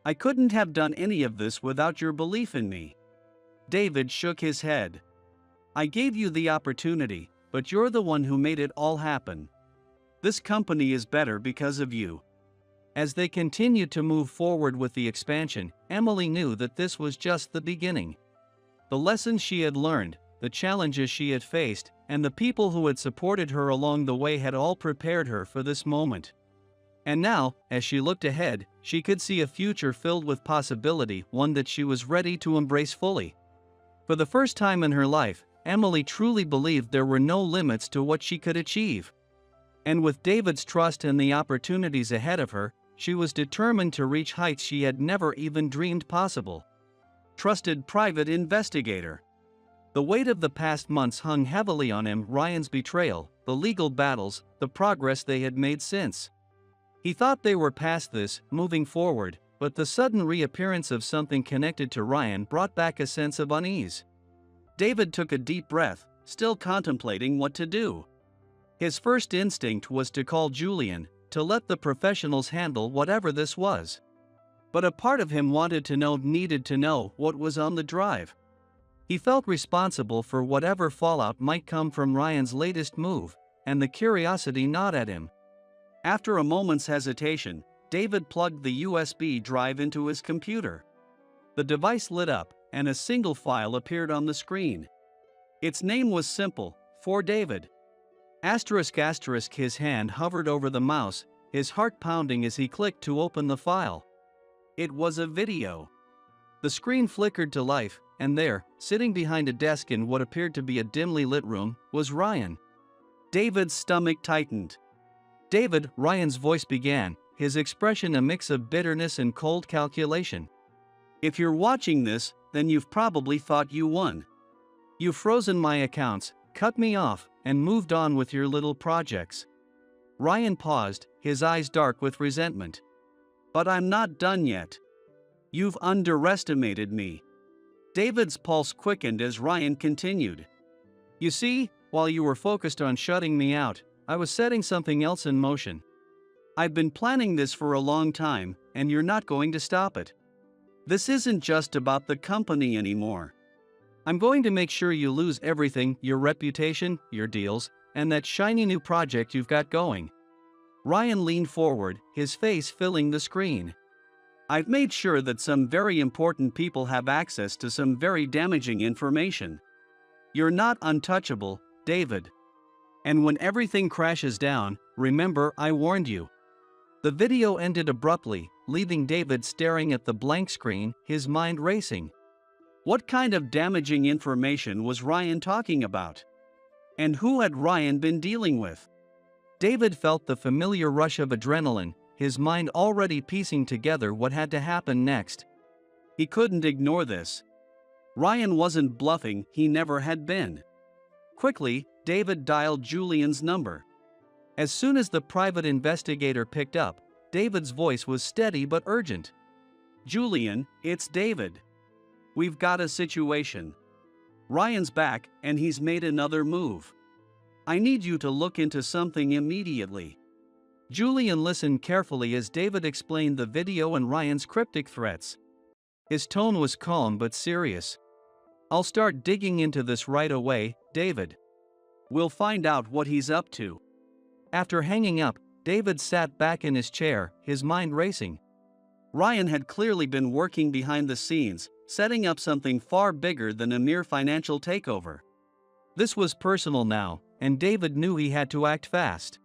I couldn't have done any of this without your belief in me." David shook his head. "I gave you the opportunity, but you're the one who made it all happen. This company is better because of you." As they continued to move forward with the expansion, Emily knew that this was just the beginning. The lessons she had learned, the challenges she had faced, and the people who had supported her along the way had all prepared her for this moment. And now, as she looked ahead, she could see a future filled with possibility, one that she was ready to embrace fully. For the first time in her life, Emily truly believed there were no limits to what she could achieve. And with David's trust and the opportunities ahead of her, she was determined to reach heights she had never even dreamed possible. Trusted private investigator. The weight of the past months hung heavily on him, Ryan's betrayal, the legal battles, the progress they had made since. He thought they were past this, moving forward, but the sudden reappearance of something connected to Ryan brought back a sense of unease. David took a deep breath, still contemplating what to do. His first instinct was to call Julian, to let the professionals handle whatever this was. But a part of him needed to know what was on the drive. He felt responsible for whatever fallout might come from Ryan's latest move, and the curiosity gnawed at him. After a moment's hesitation, David plugged the USB drive into his computer. The device lit up, and a single file appeared on the screen. Its name was simple, For David. ***, his hand hovered over the mouse, his heart pounding as he clicked to open the file. It was a video. The screen flickered to life, and there, sitting behind a desk in what appeared to be a dimly lit room, was Ryan. David's stomach tightened. "David," Ryan's voice began, his expression a mix of bitterness and cold calculation. "If you're watching this, then you've probably thought you won. You've frozen my accounts, cut me off, and moved on with your little projects." Ryan paused, his eyes dark with resentment. "But I'm not done yet. You've underestimated me." David's pulse quickened as Ryan continued. "You see, while you were focused on shutting me out, I was setting something else in motion. I've been planning this for a long time, and you're not going to stop it. This isn't just about the company anymore. I'm going to make sure you lose everything, your reputation, your deals, and that shiny new project you've got going." Ryan leaned forward, his face filling the screen. "I've made sure that some very important people have access to some very damaging information. You're not untouchable, David. And when everything crashes down, remember I warned you." The video ended abruptly, leaving David staring at the blank screen, his mind racing. What kind of damaging information was Ryan talking about? And who had Ryan been dealing with? David felt the familiar rush of adrenaline, his mind already piecing together what had to happen next. He couldn't ignore this. Ryan wasn't bluffing, he never had been. Quickly, David dialed Julian's number. As soon as the private investigator picked up, David's voice was steady but urgent. "Julian, it's David. We've got a situation. Ryan's back and he's made another move. I need you to look into something immediately. Julian listened carefully as David explained the video and Ryan's cryptic threats. His tone was calm but serious. I'll start digging into this right away, David. We'll find out what he's up to. After hanging up, David sat back in his chair, his mind racing. Ryan had clearly been working behind the scenes, setting up something far bigger than a mere financial takeover. This was personal now, and David knew he had to act fast.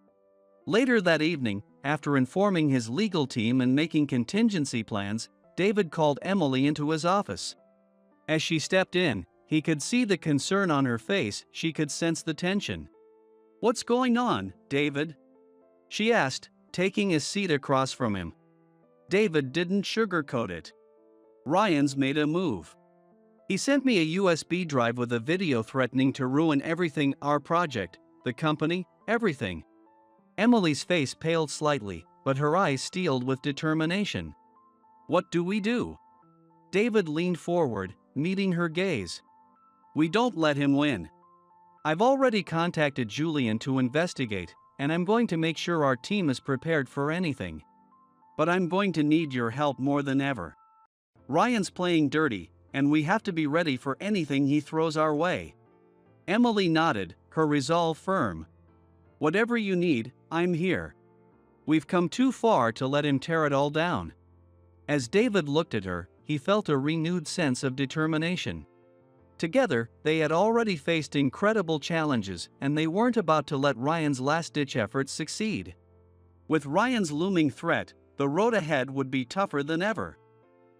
Later that evening, after informing his legal team and making contingency plans, David called Emily into his office. As she stepped in, he could see the concern on her face, she could sense the tension. What's going on, David? She asked, taking his seat across from him. David didn't sugarcoat it. Ryan's made a move. He sent me a USB drive with a video threatening to ruin everything, our project, the company, everything. Emily's face paled slightly, but her eyes steeled with determination. What do we do? David leaned forward, meeting her gaze. We don't let him win. I've already contacted Julian to investigate, and I'm going to make sure our team is prepared for anything. But I'm going to need your help more than ever. Ryan's playing dirty, and we have to be ready for anything he throws our way. Emily nodded, her resolve firm. Whatever you need, I'm here. We've come too far to let him tear it all down. As David looked at her, he felt a renewed sense of determination. Together, they had already faced incredible challenges, and they weren't about to let Ryan's last-ditch efforts succeed. With Ryan's looming threat, the road ahead would be tougher than ever.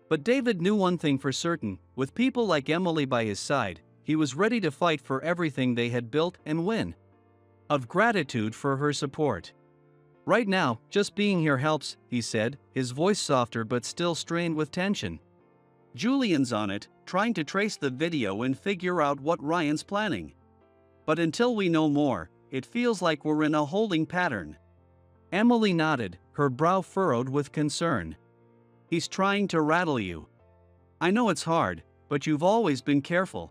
But David knew one thing for certain: with people like Emily by his side, he was ready to fight for everything they had built and win. Of gratitude for her support. Right now, just being here helps, he said, his voice softer but still strained with tension. Julian's on it, trying to trace the video and figure out what Ryan's planning. But until we know more, it feels like we're in a holding pattern. Emily nodded, her brow furrowed with concern. He's trying to rattle you. I know it's hard, but you've always been careful.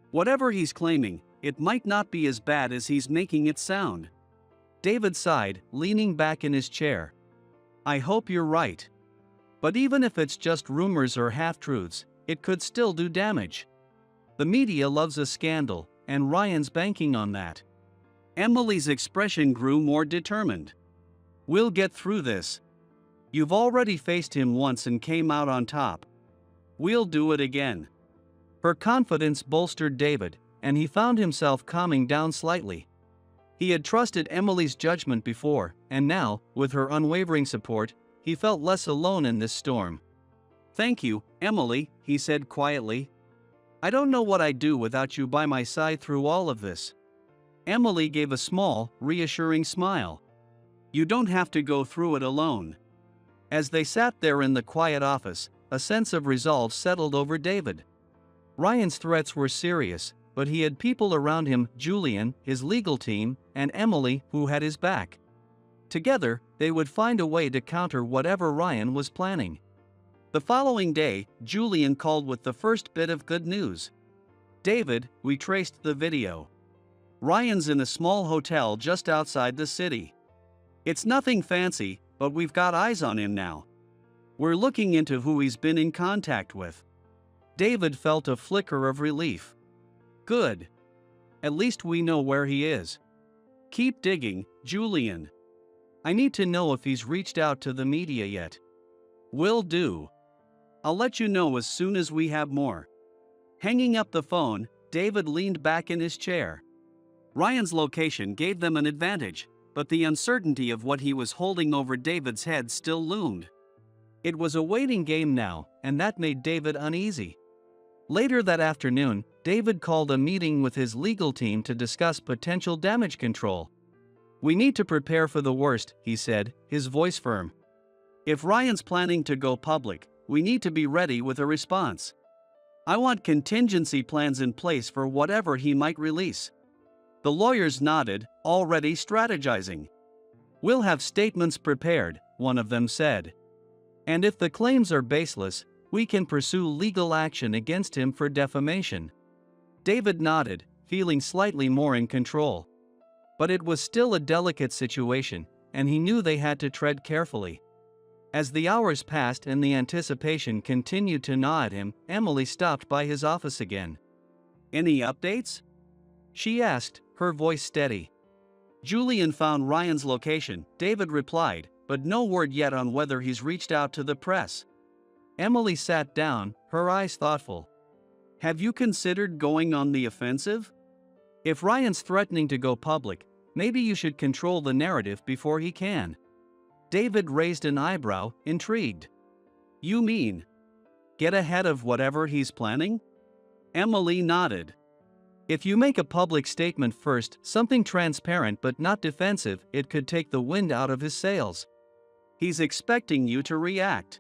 Whatever he's claiming, it might not be as bad as he's making it sound. David sighed, leaning back in his chair. I hope you're right. But even if it's just rumors or half-truths, it could still do damage. The media loves a scandal, and Ryan's banking on that. Emily's expression grew more determined. We'll get through this. You've already faced him once and came out on top. We'll do it again. Her confidence bolstered David, and he found himself calming down slightly. He had trusted Emily's judgment before, and now, with her unwavering support, he felt less alone in this storm. Thank you, Emily, he said quietly. I don't know what I'd do without you by my side through all of this. Emily gave a small, reassuring smile. You don't have to go through it alone. As they sat there in the quiet office, a sense of resolve settled over David. Ryan's threats were serious, but he had people around him: Julian, his legal team, and Emily, who had his back. Together, they would find a way to counter whatever Ryan was planning. The following day, Julian called with the first bit of good news. David, we traced the video. Ryan's in a small hotel just outside the city. It's nothing fancy, but we've got eyes on him now. We're looking into who he's been in contact with. David felt a flicker of relief. Good. At least we know where he is. Keep digging, Julian. I need to know if he's reached out to the media yet. Will do. I'll let you know as soon as we have more. Hanging up the phone, David leaned back in his chair. Ryan's location gave them an advantage, but the uncertainty of what he was holding over David's head still loomed. It was a waiting game now, and that made David uneasy. Later that afternoon, David called a meeting with his legal team to discuss potential damage control. We need to prepare for the worst, he said, his voice firm. If Ryan's planning to go public, we need to be ready with a response. I want contingency plans in place for whatever he might release. The lawyers nodded, already strategizing. We'll have statements prepared, one of them said. And if the claims are baseless, We can pursue legal action against him for defamation." David nodded, feeling slightly more in control. But it was still a delicate situation, and he knew they had to tread carefully. As the hours passed and the anticipation continued to gnaw at him, Emily stopped by his office again. "Any updates?" she asked, her voice steady. "Julian found Ryan's location," David replied, "but no word yet on whether he's reached out to the press." Emily sat down, her eyes thoughtful. "Have you considered going on the offensive?" "If Ryan's threatening to go public, maybe you should control the narrative before he can." David raised an eyebrow, intrigued. "You mean get ahead of whatever he's planning?" Emily nodded. "If you make a public statement first, something transparent but not defensive, it could take the wind out of his sails. "He's expecting you to react."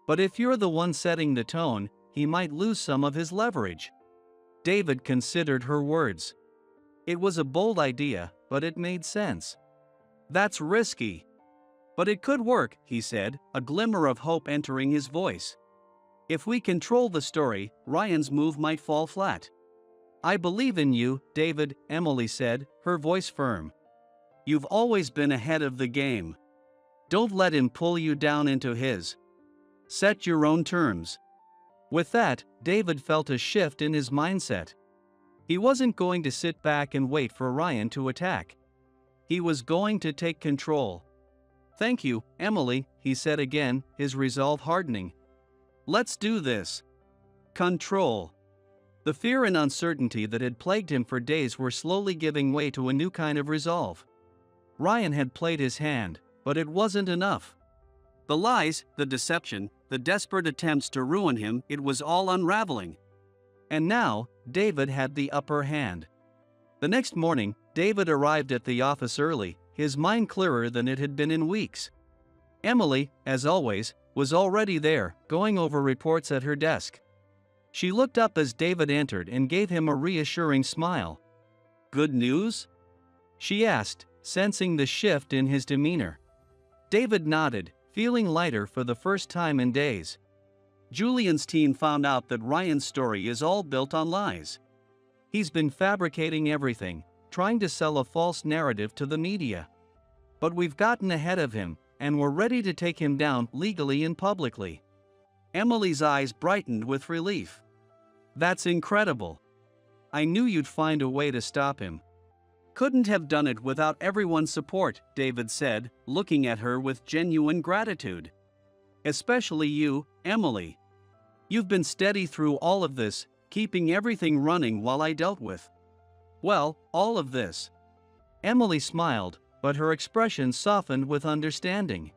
"But if you're the one setting the tone, he might lose some of his leverage." David considered her words. It was a bold idea, but it made sense. "That's risky. But it could work," he said, a glimmer of hope entering his voice. "If we control the story, Ryan's move might fall flat." "I believe in you, David," Emily said, her voice firm. "You've always been ahead of the game. Don't let him pull you down into his. Set your own terms." With that, David felt a shift in his mindset. He wasn't going to sit back and wait for Ryan to attack. He was going to take control. "Thank you, Emily," he said again, his resolve hardening. "Let's do this." Control. The fear and uncertainty that had plagued him for days were slowly giving way to a new kind of resolve. Ryan had played his hand, but it wasn't enough. The lies, the deception, the desperate attempts to ruin him, it was all unraveling. And now, David had the upper hand. The next morning, David arrived at the office early, his mind clearer than it had been in weeks. Emily, as always, was already there, going over reports at her desk. She looked up as David entered and gave him a reassuring smile. "Good news?" she asked, sensing the shift in his demeanor. David nodded, feeling lighter for the first time in days. "Julian's team found out that Ryan's story is all built on lies. He's been fabricating everything, trying to sell a false narrative to the media. But we've gotten ahead of him, and we're ready to take him down legally and publicly." Emily's eyes brightened with relief. "That's incredible. I knew you'd find a way to stop him." "Couldn't have done it without everyone's support," David said, looking at her with genuine gratitude. "Especially you, Emily. You've been steady through all of this, keeping everything running while I dealt with, well, all of this." Emily smiled, but her expression softened with understanding.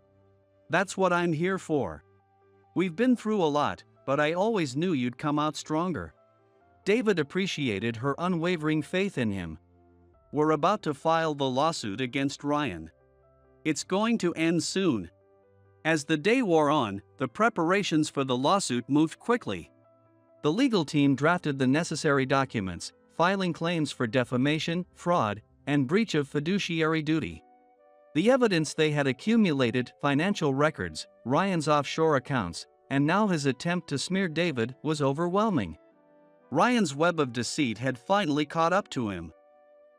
"That's what I'm here for. We've been through a lot, but I always knew you'd come out stronger." David appreciated her unwavering faith in him. "We're about to file the lawsuit against Ryan. It's going to end soon." As the day wore on, the preparations for the lawsuit moved quickly. The legal team drafted the necessary documents, filing claims for defamation, fraud, and breach of fiduciary duty. The evidence they had accumulated, financial records, Ryan's offshore accounts, and now his attempt to smear David, was overwhelming. Ryan's web of deceit had finally caught up to him.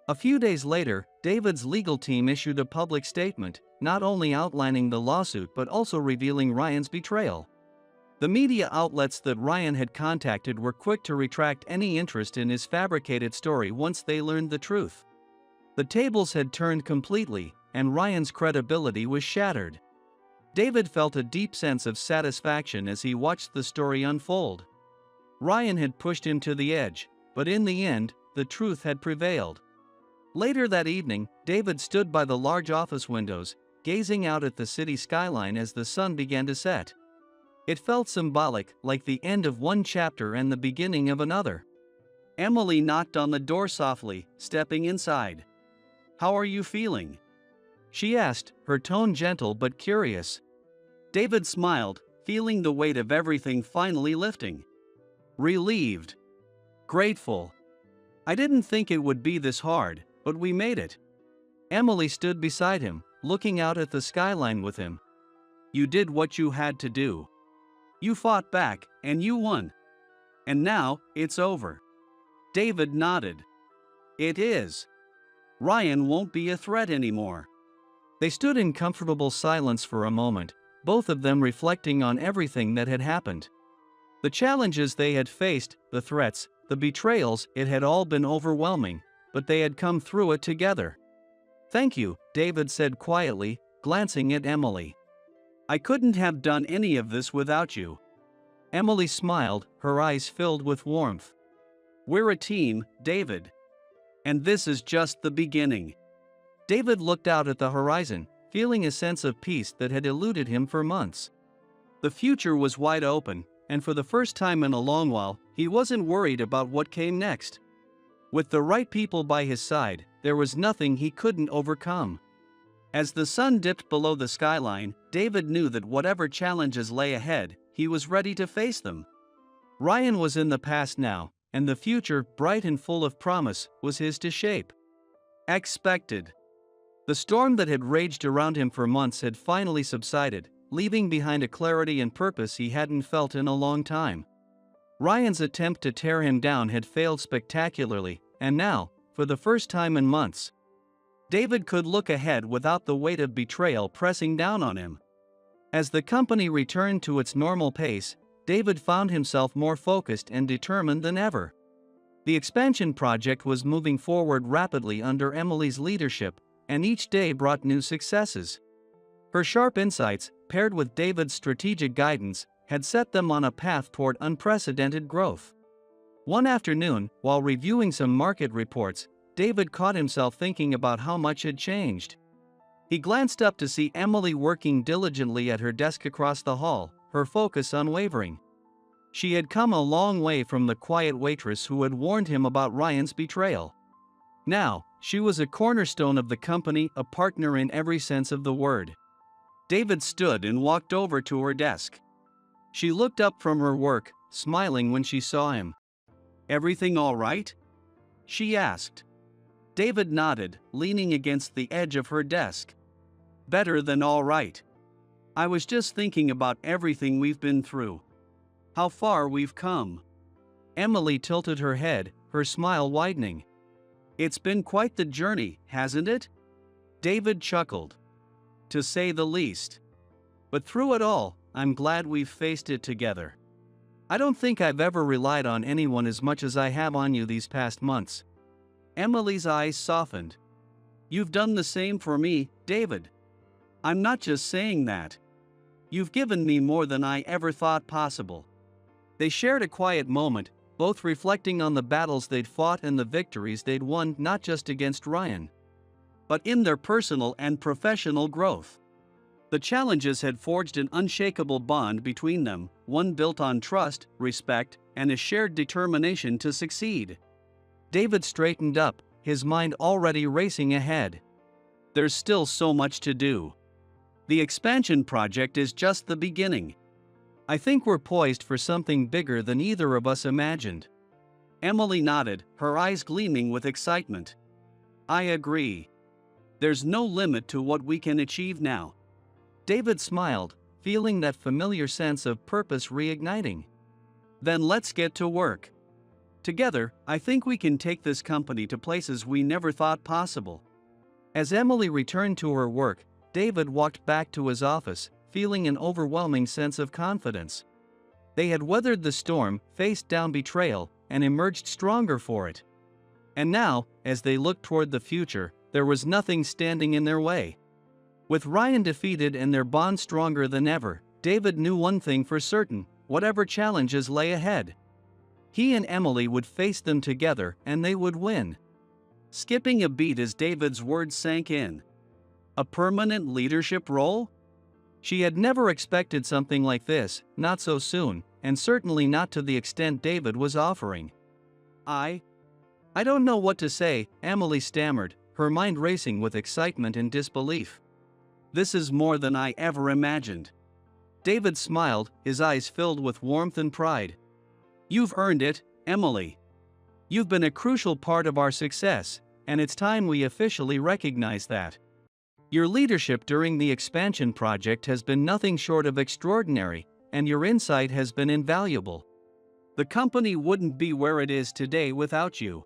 A few days later, David's legal team issued a public statement, not only outlining the lawsuit but also revealing Ryan's betrayal. The media outlets that Ryan had contacted were quick to retract any interest in his fabricated story once they learned the truth. The tables had turned completely, and Ryan's credibility was shattered. David felt a deep sense of satisfaction as he watched the story unfold. Ryan had pushed him to the edge, but in the end, the truth had prevailed. Later that evening, David stood by the large office windows, gazing out at the city skyline as the sun began to set. It felt symbolic, like the end of one chapter and the beginning of another. Emily knocked on the door softly, stepping inside. "How are you feeling?" she asked, her tone gentle but curious. David smiled, feeling the weight of everything finally lifting. "Relieved. Grateful. I didn't think it would be this hard, but we made it." Emily stood beside him, looking out at the skyline with him. "You did what you had to do." You fought back, and you won. And now, it's over. David nodded. It is. Ryan won't be a threat anymore. They stood in comfortable silence for a moment, both of them reflecting on everything that had happened. The challenges they had faced, the threats, the betrayals, it had all been overwhelming, but they had come through it together. "Thank you," David said quietly, glancing at Emily. "I couldn't have done any of this without you." Emily smiled, her eyes filled with warmth. "We're a team, David. And this is just the beginning." David looked out at the horizon, feeling a sense of peace that had eluded him for months. The future was wide open, and for the first time in a long while, he wasn't worried about what came next. With the right people by his side, there was nothing he couldn't overcome. As the sun dipped below the skyline, David knew that whatever challenges lay ahead, he was ready to face them. Ryan was in the past now, and the future, bright and full of promise, was his to shape. Expected. The storm that had raged around him for months had finally subsided, leaving behind a clarity and purpose he hadn't felt in a long time. Ryan's attempt to tear him down had failed spectacularly, and now, for the first time in months, David could look ahead without the weight of betrayal pressing down on him. As the company returned to its normal pace, David found himself more focused and determined than ever. The expansion project was moving forward rapidly under Emily's leadership, and each day brought new successes. Her sharp insights, paired with David's strategic guidance, had set them on a path toward unprecedented growth. One afternoon, while reviewing some market reports, David caught himself thinking about how much had changed. He glanced up to see Emily working diligently at her desk across the hall, her focus unwavering. She had come a long way from the quiet waitress who had warned him about Ryan's betrayal. Now, she was a cornerstone of the company, a partner in every sense of the word. David stood and walked over to her desk. She looked up from her work, smiling when she saw him. "Everything all right?" she asked. David nodded, leaning against the edge of her desk. "Better than all right. I was just thinking about everything we've been through. How far we've come." Emily tilted her head, her smile widening. "It's been quite the journey, hasn't it?" David chuckled. "To say the least. But through it all, I'm glad we've faced it together. I don't think I've ever relied on anyone as much as I have on you these past months." Emily's eyes softened. "You've done the same for me, David. I'm not just saying that. You've given me more than I ever thought possible." They shared a quiet moment, both reflecting on the battles they'd fought and the victories they'd won, not just against Ryan, but in their personal and professional growth. The challenges had forged an unshakable bond between them, one built on trust, respect, and a shared determination to succeed. David straightened up, his mind already racing ahead. "There's still so much to do. The expansion project is just the beginning. I think we're poised for something bigger than either of us imagined." Emily nodded, her eyes gleaming with excitement. "I agree. There's no limit to what we can achieve now." David smiled, feeling that familiar sense of purpose reigniting. "Then let's get to work. Together, I think we can take this company to places we never thought possible." As Emily returned to her work, David walked back to his office, feeling an overwhelming sense of confidence. They had weathered the storm, faced down betrayal, and emerged stronger for it. And now, as they looked toward the future, there was nothing standing in their way. With Ryan defeated and their bond stronger than ever, David knew one thing for certain: whatever challenges lay ahead, he and Emily would face them together and they would win. Skipping a beat as David's words sank in. A permanent leadership role? She had never expected something like this, not so soon, and certainly not to the extent David was offering. I don't know what to say," Emily stammered, her mind racing with excitement and disbelief. "This is more than I ever imagined." David smiled, his eyes filled with warmth and pride. "You've earned it, Emily. You've been a crucial part of our success, and it's time we officially recognize that. Your leadership during the expansion project has been nothing short of extraordinary, and your insight has been invaluable. The company wouldn't be where it is today without you."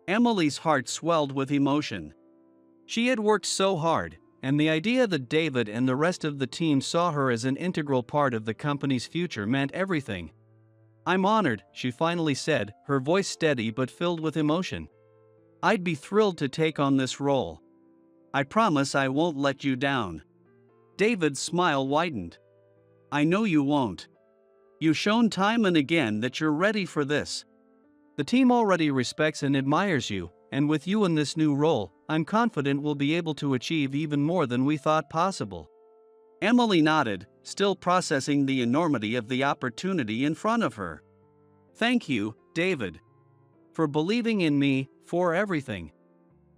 Emily's heart swelled with emotion. She had worked so hard, and the idea that David and the rest of the team saw her as an integral part of the company's future meant everything. "I'm honored," she finally said, her voice steady but filled with emotion. "I'd be thrilled to take on this role. I promise I won't let you down." David's smile widened. "I know you won't. You've shown time and again that you're ready for this. The team already respects and admires you, and with you in this new role, I'm confident we'll be able to achieve even more than we thought possible." Emily nodded, still processing the enormity of the opportunity in front of her. "Thank you, David, for believing in me, for everything.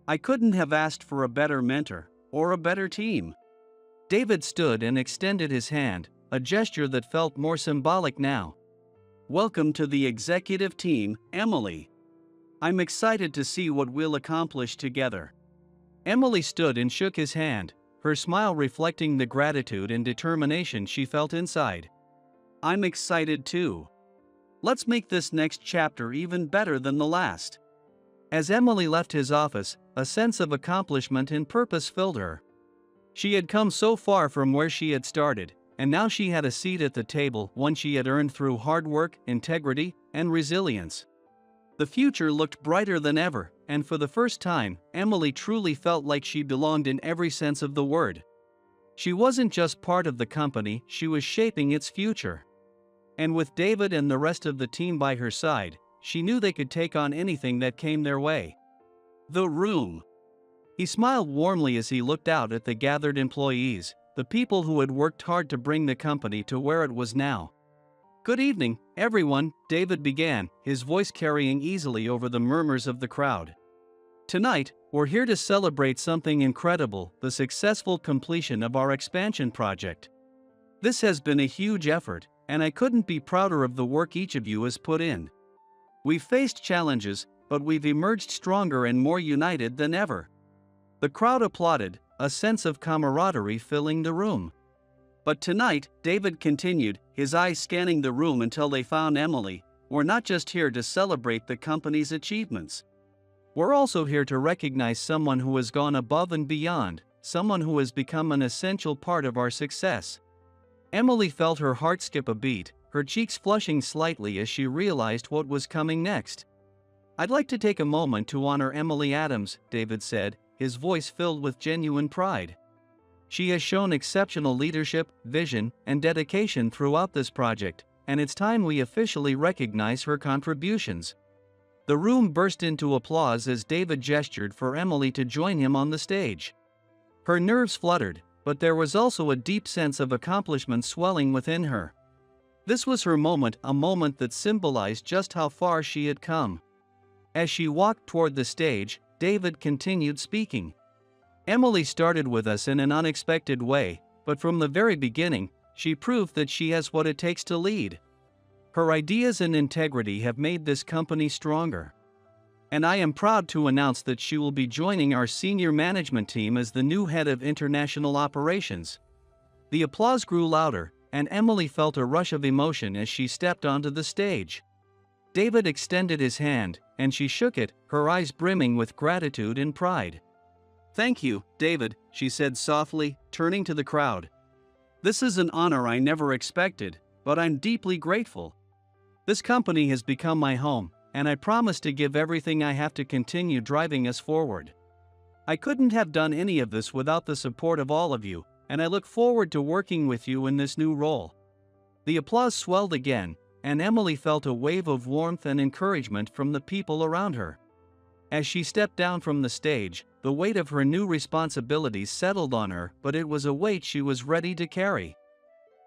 I couldn't have asked for a better mentor, or a better team." David stood and extended his hand, a gesture that felt more symbolic now. "Welcome to the executive team, Emily. I'm excited to see what we'll accomplish together." Emily stood and shook his hand, her smile reflecting the gratitude and determination she felt inside. "I'm excited too. Let's make this next chapter even better than the last." As Emily left his office, a sense of accomplishment and purpose filled her. She had come so far from where she had started, and now she had a seat at the table, one she had earned through hard work, integrity, and resilience. The future looked brighter than ever, and for the first time, Emily truly felt like she belonged in every sense of the word. She wasn't just part of the company, she was shaping its future. And with David and the rest of the team by her side, she knew they could take on anything that came their way. The room. He smiled warmly as he looked out at the gathered employees, the people who had worked hard to bring the company to where it was now. "Good evening, everyone," David began, his voice carrying easily over the murmurs of the crowd. "Tonight, we're here to celebrate something incredible, the successful completion of our expansion project. This has been a huge effort, and I couldn't be prouder of the work each of you has put in. We've faced challenges, but we've emerged stronger and more united than ever." The crowd applauded, a sense of camaraderie filling the room. "But tonight," David continued, his eyes scanning the room until they found Emily, "we're not just here to celebrate the company's achievements. We're also here to recognize someone who has gone above and beyond, someone who has become an essential part of our success." Emily felt her heart skip a beat, her cheeks flushing slightly as she realized what was coming next. "I'd like to take a moment to honor Emily Adams," David said, his voice filled with genuine pride. "She has shown exceptional leadership, vision, and dedication throughout this project, and it's time we officially recognize her contributions." The room burst into applause as David gestured for Emily to join him on the stage. Her nerves fluttered, but there was also a deep sense of accomplishment swelling within her. This was her moment, a moment that symbolized just how far she had come. As she walked toward the stage, David continued speaking. "Emily started with us in an unexpected way, but from the very beginning, she proved that she has what it takes to lead. Her ideas and integrity have made this company stronger. And I am proud to announce that she will be joining our senior management team as the new head of international operations." The applause grew louder, and Emily felt a rush of emotion as she stepped onto the stage. David extended his hand, and she shook it, her eyes brimming with gratitude and pride. "Thank you, David," she said softly, turning to the crowd. "This is an honor I never expected, but I'm deeply grateful. This company has become my home, and I promise to give everything I have to continue driving us forward. I couldn't have done any of this without the support of all of you, and I look forward to working with you in this new role." The applause swelled again, and Emily felt a wave of warmth and encouragement from the people around her. As she stepped down from the stage, the weight of her new responsibilities settled on her, but it was a weight she was ready to carry.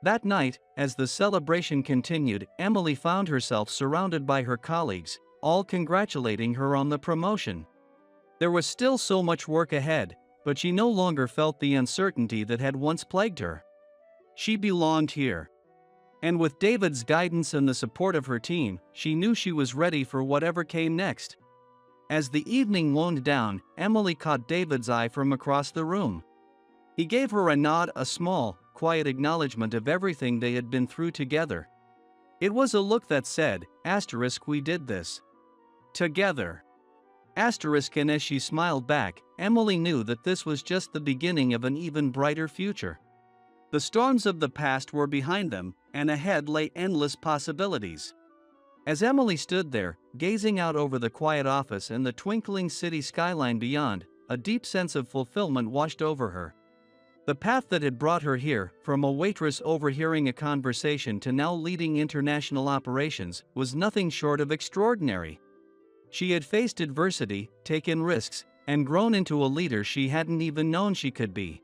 That night, as the celebration continued, Emily found herself surrounded by her colleagues, all congratulating her on the promotion. There was still so much work ahead, but she no longer felt the uncertainty that had once plagued her. She belonged here. And with David's guidance and the support of her team, she knew she was ready for whatever came next. As the evening wound down, Emily caught David's eye from across the room. He gave her a nod, a small, quiet acknowledgement of everything they had been through together. It was a look that said, "We did this together." And as she smiled back, Emily knew that this was just the beginning of an even brighter future. The storms of the past were behind them, and ahead lay endless possibilities. As Emily stood there, gazing out over the quiet office and the twinkling city skyline beyond, a deep sense of fulfillment washed over her. The path that had brought her here, from a waitress overhearing a conversation to now leading international operations, was nothing short of extraordinary. She had faced adversity, taken risks, and grown into a leader she hadn't even known she could be.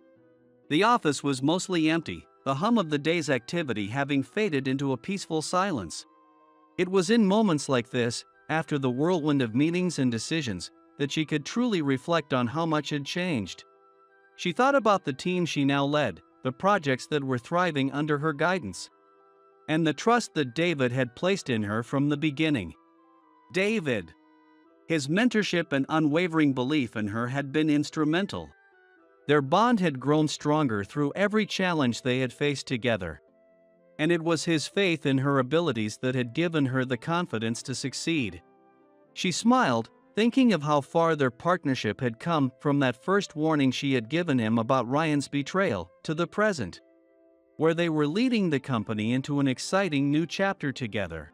The office was mostly empty, the hum of the day's activity having faded into a peaceful silence. It was in moments like this, after the whirlwind of meetings and decisions, that she could truly reflect on how much had changed. She thought about the team she now led, the projects that were thriving under her guidance, and the trust that David had placed in her from the beginning. David! His mentorship and unwavering belief in her had been instrumental. Their bond had grown stronger through every challenge they had faced together. And it was his faith in her abilities that had given her the confidence to succeed. She smiled, thinking of how far their partnership had come from that first warning she had given him about Ryan's betrayal, to the present, where they were leading the company into an exciting new chapter together.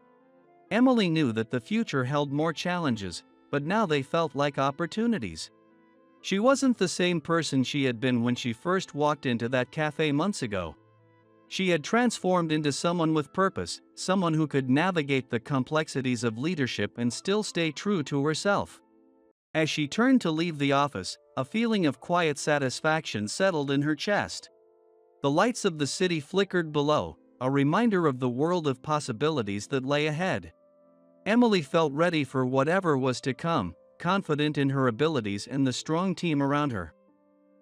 Emily knew that the future held more challenges, but now they felt like opportunities. She wasn't the same person she had been when she first walked into that cafe months ago. She had transformed into someone with purpose, someone who could navigate the complexities of leadership and still stay true to herself. As she turned to leave the office, a feeling of quiet satisfaction settled in her chest. The lights of the city flickered below, a reminder of the world of possibilities that lay ahead. Emily felt ready for whatever was to come, confident in her abilities and the strong team around her.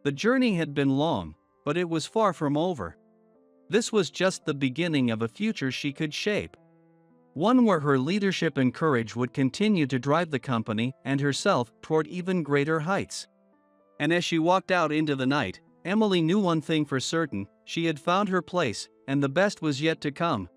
The journey had been long, but it was far from over. This was just the beginning of a future she could shape. One where her leadership and courage would continue to drive the company and herself toward even greater heights. And as she walked out into the night, Emily knew one thing for certain: she had found her place, and the best was yet to come.